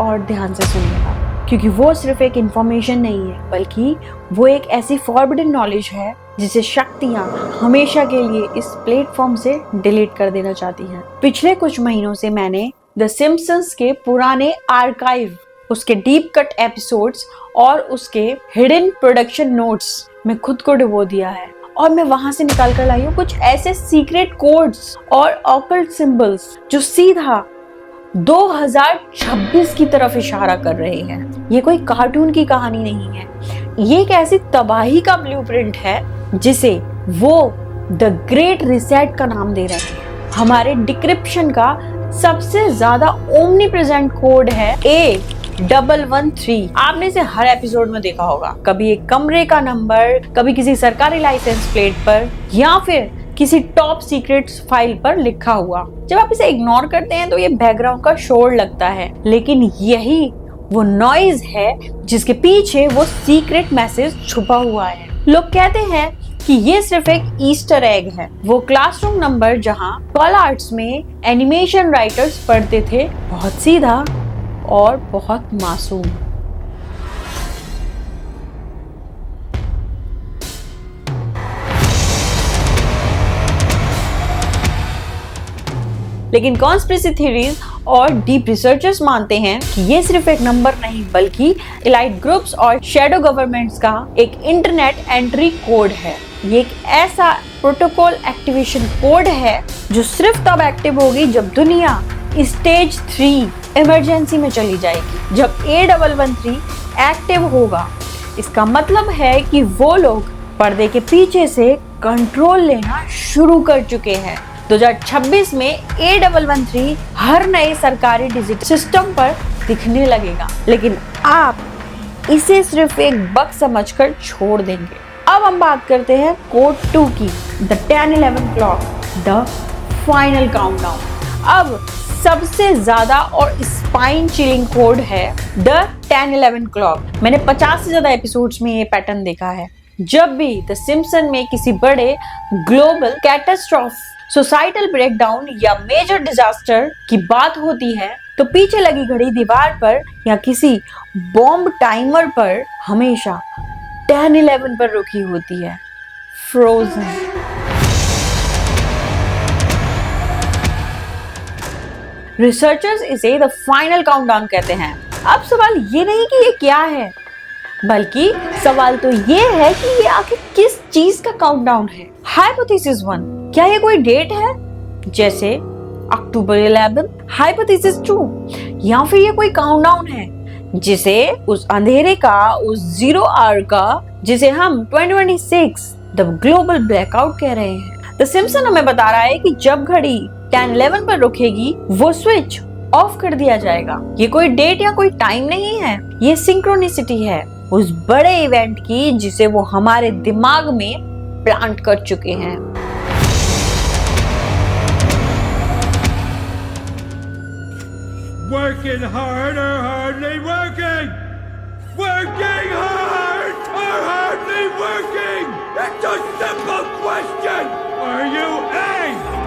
और ध्यान से सुनिएगा, क्योंकि वो सिर्फ एक इंफॉर्मेशन नहीं है, बल्कि वो एक ऐसी फॉरबिडन नॉलेज है जिसे शक्तियाँ हमेशा के लिए इस प्लेटफॉर्म से डिलीट कर देना चाहती हैं। पिछले कुछ महीनों से मैंने द सिम्पसन्स के पुराने आर्काइव, उसके डीप कट एपिसोड्स और उसके हिडन प्रोडक्शन नोट्स में खुद को डुबो दिया है, और मैं वहां से निकाल कर लाई हूँ कुछ ऐसे सीक्रेट कोड्स और ऑकल्ट सिंबल्स जो सीधा 2026 की तरफ इशारा कर रहे हैं। ये कोई कार्टून की कहानी नहीं है, ये एक ऐसी तबाही का ब्लूप्रिंट है जिसे वो द ग्रेट रिसेट का नाम दे रहे हैं। हमारे डिक्रिप्शन का सबसे ज्यादा ओमनी प्रेजेंट कोड है A113। आपने इसे हर एपिसोड में देखा होगा, कभी एक कमरे का नंबर, कभी किसी सरकारी लाइसेंस प्लेट पर, या फिर किसी टॉप सीक्रेट फाइल पर लिखा हुआ। जब आप इसे इग्नोर करते हैं तो ये बैकग्राउंड का शोर लगता है, लेकिन यही वो नॉइज है जिसके पीछे वो सीक्रेट मैसेज छुपा हुआ है। लोग कहते हैं कि ये सिर्फ एक ईस्टर एग है, वो क्लासरूम नंबर जहां पॉल आर्ट्स में एनिमेशन राइटर्स पढ़ते थे, बहुत सीधा और बहुत मासूम। लेकिन कॉन्स्पिरेसी थ्योरीज और डीप रिसर्चर्स मानते हैं कि ये सिर्फ एक नंबर नहीं बल्कि एलाइट ग्रुप्स और शैडो गवर्नमेंट्स का एक इंटरनेट एंट्री कोड है। ये एक ऐसा प्रोटोकॉल एक्टिवेशन कोड है जो सिर्फ तब एक्टिव होगी जब दुनिया स्टेज 3 इमरजेंसी में चली जाएगी, जब A113 एक्टिव होगा। इसका मतलब है कि वो लोग पर्दे के पीछे से कंट्रोल लेना शुरू कर चुके हैं। 2026 में A113 हर नए सरकारी डिजिटल सिस्टम पर दिखने लगेगा, लेकिन आप इसे सिर्फ एक बग समझकर छोड़ देंगे। अब हम बात करते हैं कोड 2 की, the 10-11 clock, the final countdown. अब सबसे ज्यादा और स्पाइन चिलिंग कोड है द 10-11 क्लॉक। मैंने 50 से ज्यादा एपिसोड्स में ये पैटर्न देखा है। जब भी द सिम्पसन में किसी बड़े ग्लोबल कैटास्ट्रॉफ, सोसाइटल ब्रेकडाउन या मेजर डिजास्टर की बात होती है तो पीछे लगी घड़ी दीवार पर या किसी बॉम्ब टाइमर पर हमेशा 10-11 पर रुकी होती है, फ्रोजन। रिसर्चर्स इसे द फाइनल काउंटडाउन कहते हैं। अब सवाल ये नहीं कि ये क्या है, बल्कि सवाल तो ये है कि ये आखिर किस चीज का काउंटडाउन है। हाइपोथेसिस 1, क्या ये कोई डेट है जैसे अक्टूबर 11? हाइपोथेसिस 2, या फिर ये कोई काउंटडाउन है जिसे उस अंधेरे का, उस 0 आवर का, जिसे हम 2026 द ग्लोबल ब्लैकआउट कह रहे हैं। द सिम्पसन हमें बता रहा है कि जब घड़ी 10-11 पर रुकेगी वो स्विच ऑफ कर दिया जाएगा। ये कोई डेट या कोई टाइम नहीं है, ये सिंक्रोनिसिटी है उस बड़े इवेंट की जिसे वो हमारे दिमाग में प्लांट कर चुके हैं। Working hard or hardly working? Working hard or hardly working? It's a simple question. Are you A,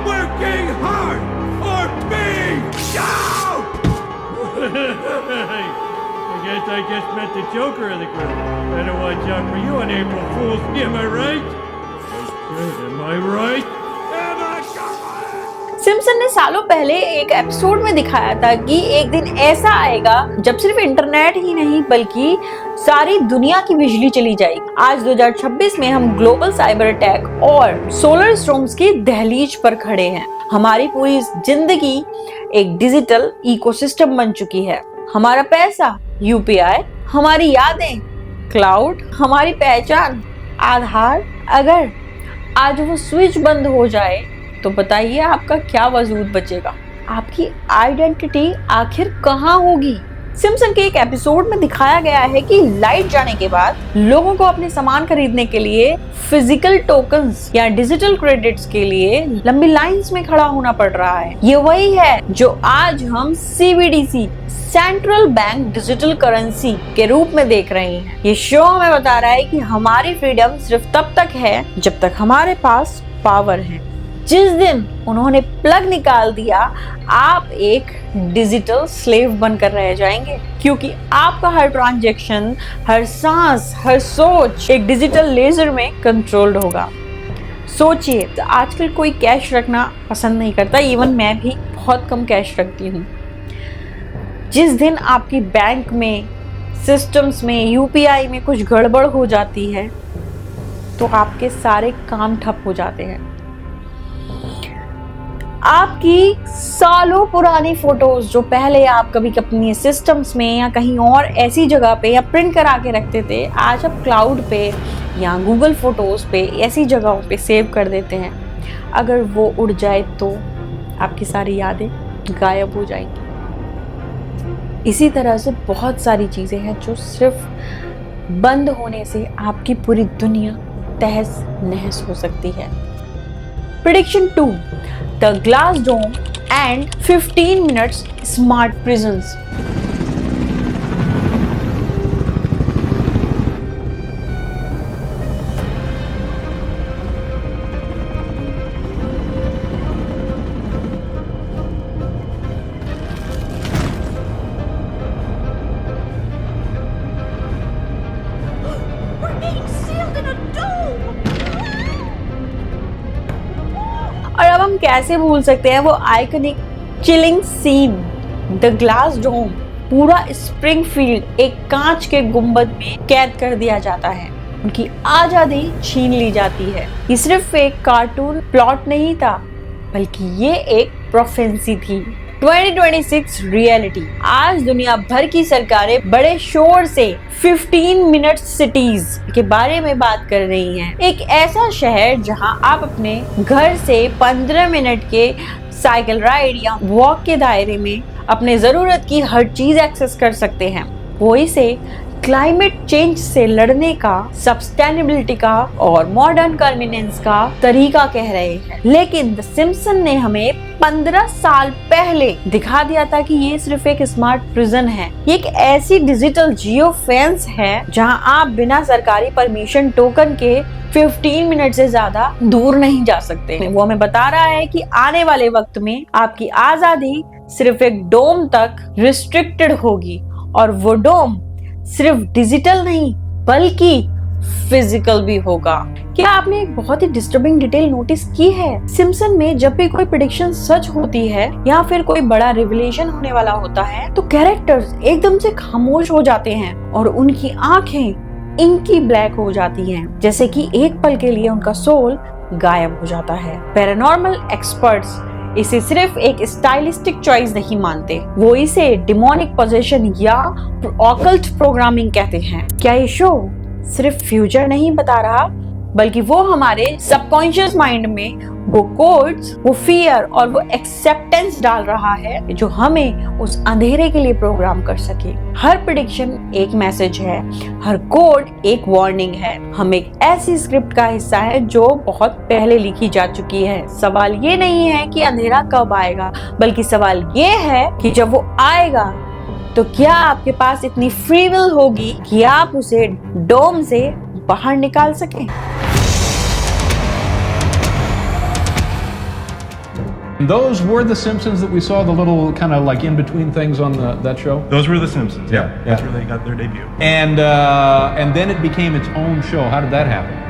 working hard, or B, down? I guess met the Joker of the group. Better watch out for you on April Fool's. Am I right? Am I right? Simpson ने सालों पहले एक episode में दिखाया था कि एक दिन ऐसा आएगा जब सिर्फ इंटरनेट ही नहीं बल्कि सारी दुनिया की बिजली चली जाएगी। आज 2026 में हम ग्लोबल साइबर अटैक और सोलर स्टॉर्म्स की दहलीज पर खड़े हैं। हमारी पूरी जिंदगी एक डिजिटल इकोसिस्टम बन चुकी है। हमारा पैसा UPI, हमारी यादें क्लाउड, हमारी पहचान आधार। अगर आज वो स्विच बंद हो जाए तो बताइए आपका क्या वजूद बचेगा? आपकी आइडेंटिटी आखिर कहाँ होगी? सिम्पसन के एक एपिसोड में दिखाया गया है कि लाइट जाने के बाद लोगों को अपने सामान खरीदने के लिए फिजिकल टोकन्स या डिजिटल क्रेडिट्स के लिए लंबी लाइंस में खड़ा होना पड़ रहा है। ये वही है जो आज हम CBDC, central bank digital currency के रूप में देख रहे हैं। ये शो हमें बता रहा है कि हमारी फ्रीडम सिर्फ तब तक है जब तक हमारे पास पावर है। जिस दिन उन्होंने प्लग निकाल दिया, आप एक डिजिटल स्लेव बनकर रह जाएंगे, क्योंकि आपका हर ट्रांजैक्शन, हर सांस, हर सोच एक डिजिटल लेजर में कंट्रोल्ड होगा। सोचिए, तो आजकल कोई कैश रखना पसंद नहीं करता, इवन मैं भी बहुत कम कैश रखती हूँ। जिस दिन आपकी बैंक में, सिस्टम्स में, UPI में कुछ गड़बड़ हो जाती है तो आपके सारे काम ठप हो जाते हैं। आपकी सालों पुरानी फोटोज जो पहले आप कभी अपनी सिस्टम्स में या कहीं और ऐसी जगह पे या प्रिंट करा के रखते थे, आज आप क्लाउड पे या गूगल फोटोज पे ऐसी जगहों पे सेव कर देते हैं। अगर वो उड़ जाए तो आपकी सारी यादें गायब हो जाएंगी। इसी तरह से बहुत सारी चीज़ें हैं जो सिर्फ बंद होने से आपकी पूरी दुनिया तहस नहस हो सकती है। Prediction 2, the glass dome and 15 minutes smart prisons. और अब हम कैसे भूल सकते हैं वो iconic chilling scene, the glass dome. पूरा स्प्रिंगफील्ड एक कांच के गुंबद में कैद कर दिया जाता है, उनकी आजादी छीन ली जाती है। ये सिर्फ एक कार्टून प्लॉट नहीं था, बल्कि ये एक प्रोफेंसी थी। 2026 रियलिटी। आज दुनिया भर की सरकारें बड़े शोर से 15 मिनट सिटीज के बारे में बात कर रही हैं। एक ऐसा शहर जहां आप अपने घर से 15 मिनट के साइकिल राइड या वॉक के दायरे में अपने जरूरत की हर चीज एक्सेस कर सकते हैं। वो इसे क्लाइमेट चेंज से लड़ने का, सस्टेनेबिलिटी का और मॉडर्न कन्वीनियंस का तरीका कह रहे हैं। लेकिन द सिम्पसन ने हमें 15 साल पहले दिखा दिया था कि ये सिर्फ एक स्मार्ट प्रिजन है। ये एक ऐसी डिजिटल जियो फेंस है जहां आप बिना सरकारी परमिशन टोकन के 15 मिनट से ज्यादा दूर नहीं जा सकते। वो हमें बता रहा है कि आने वाले वक्त में आपकी आजादी सिर्फ एक डोम तक रिस्ट्रिक्टेड होगी, और वो डोम सिर्फ डिजिटल नहीं बल्कि फिजिकल भी होगा। क्या आपने एक बहुत ही डिस्टर्बिंग डिटेल नोटिस की है? सिम्पसन में जब भी कोई प्रेडिक्शन सच होती है या फिर कोई बड़ा रिविलेशन होने वाला होता है तो कैरेक्टर्स एकदम से खामोश हो जाते हैं और उनकी आंखें इंकी ब्लैक हो जाती हैं, जैसे कि एक पल के लिए उनका सोल गायब हो जाता है। पैरानॉर्मल एक्सपर्ट्स इसे सिर्फ एक स्टाइलिस्टिक चॉइस नहीं मानते, वो इसे डिमोनिक पोजेशन या ऑकल्ट प्रोग्रामिंग कहते हैं। क्या ये शो सिर्फ फ्यूचर नहीं बता रहा, बल्कि वो हमारे सबकॉन्शियस माइंड में वो कोड्स, वो फियर और वो एक्सेप्टेंस डाल रहा है जो हमें उस अंधेरे के लिए प्रोग्राम कर सके। हर प्रेडिक्शन एक मैसेज है, हर कोड एक वार्निंग है। हम एक ऐसी स्क्रिप्ट का हिस्सा है जो बहुत पहले लिखी जा चुकी है। सवाल ये नहीं है कि अंधेरा कब आएगा, बल्कि सवाल ये है कि जब वो आएगा तो क्या आपके पास इतनी फ्री विल होगी कि आप उसे डोम से बाहर निकाल सकें। Those were the Simpsons that we saw, the little kind of like in between things on that show. Those were the Simpsons. Yeah, that's Yeah. where they got their debut. And then it became its own show. How did that happen?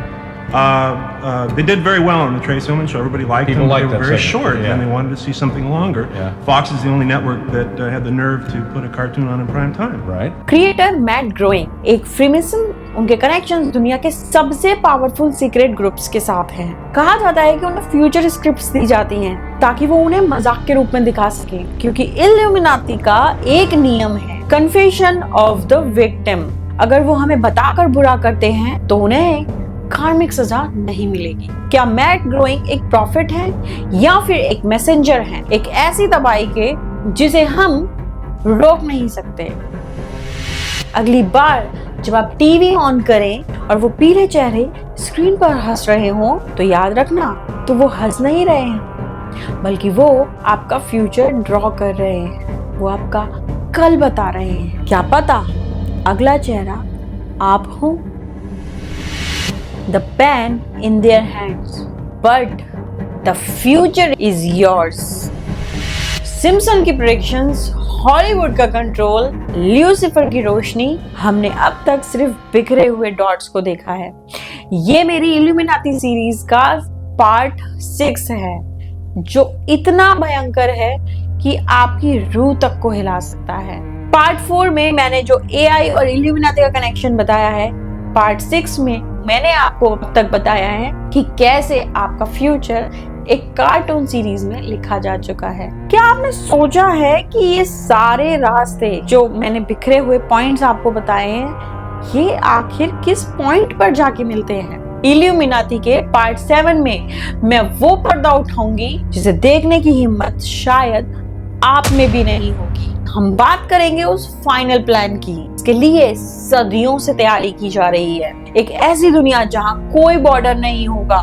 They did very well on the Trace Ullman show. Everybody liked People them. liked They were that very segment, short, yeah. and they wanted to see something longer. Yeah. Fox is the only network that had the nerve to put a cartoon on in prime time. Right. Creator Matt Groening एक freemason, उनके connections दुनिया के सबसे powerful secret groups के साथ हैं। कहा जाता है कि उन्हें फ्यूचर स्क्रिप्ट्स दी जाती हैं ताकि वो उन्हें मजाक के रूप में दिखा सके, क्योंकि इल्यूमिनाती का एक नियम है, कन्फेशन ऑफ द विक्टिम। अगर वो हमें बताकर बुरा करते हैं तो उन्हें कार्मिक सजा नहीं मिलेगी। क्या मैट ग्रोइंग एक प्रॉफिट है या फिर एक मैसेंजर है, एक ऐसी तबाही के जिसे हम रोक नहीं सकते? अगली बार जब आप टीवी ऑन करें और वो पीले चेहरे स्क्रीन पर हंस रहे हो तो याद रखना, तो वो हंस नहीं रहे हैं, बल्कि वो आपका फ्यूचर ड्रॉ कर रहे हैं, वो आपका कल बता रहे हैं। क्या पता अगला चेहरा आप हो। The pen in their hands, but the future is yours. Simpson की प्रेडिक्शंस, हॉलीवुड का कंट्रोल, ल्यूसीफर की रोशनी, हमने अब तक सिर्फ बिखरे हुए डॉट्स को देखा है। ये मेरी इल्यूमिनाती सीरीज का पार्ट 6 है, जो इतना भयंकर है कि आपकी रूह तक को हिला सकता है। पार्ट 4 में मैंने जो AI और इल्यूमिनाती का कनेक्शन बताया है, पार्ट 6 में मैंने आपको अब तक बताया है कि कैसे आपका फ्यूचर एक कार्टून सीरीज में लिखा जा चुका है। क्या आपने सोचा है कि ये सारे रास्ते जो मैंने बिखरे हुए पॉइंट्स आपको बताए हैं, ये आखिर किस पॉइंट पर जाके मिलते हैं? इल्यूमिनाती के पार्ट 7 में मैं वो पर्दा उठाऊंगी जिसे देखने की हिम्मत शायद आप में भी नहीं होगी। हम बात करेंगे उस फाइनल प्लान की। इसके लिए सदियों से तैयारी की जा रही है। एक ऐसी दुनिया जहां कोई बॉर्डर नहीं होगा,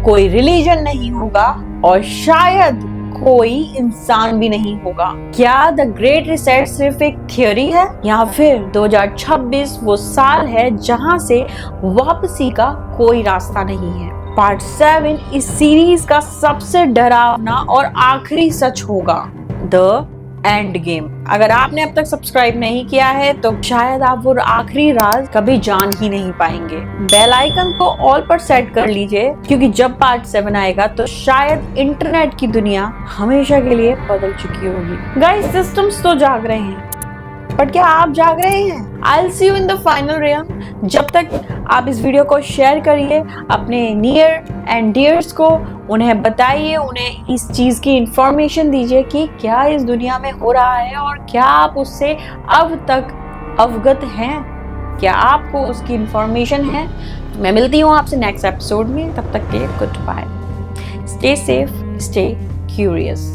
कोई रिलीजन नहीं होगा और शायद कोई इंसान भी नहीं होगा। क्या द ग्रेट रिसेट सिर्फ एक थियोरी है या फिर 2026 वो साल है जहां से वापसी का कोई रास्ता नहीं है? पार्ट 7 इस सीरीज का सबसे डरावना और आखिरी सच होगा, द एंड गेम। अगर आपने अब तक सब्सक्राइब नहीं किया है तो शायद आप वो आखिरी राज कभी जान ही नहीं पाएंगे। बेल आइकन को ऑल पर सेट कर लीजिए, क्योंकि जब पार्ट 7 आएगा तो शायद इंटरनेट की दुनिया हमेशा के लिए बदल चुकी होगी। गाइस, सिस्टम्स तो जाग रहे हैं, बट क्या आप जाग रहे हैं? I'll see you in the final realm। जब तक आप इस वीडियो को शेयर करिए अपने नियर एंड डियर्स को, उन्हें बताइए, उन्हें इस चीज की इंफॉर्मेशन दीजिए कि क्या इस दुनिया में हो रहा है और क्या आप उससे अब तक अवगत हैं, क्या आपको उसकी इंफॉर्मेशन है। मैं मिलती हूँ आपसे नेक्स्ट एपिसोड में, तब तक के goodbye. Stay safe, stay curious.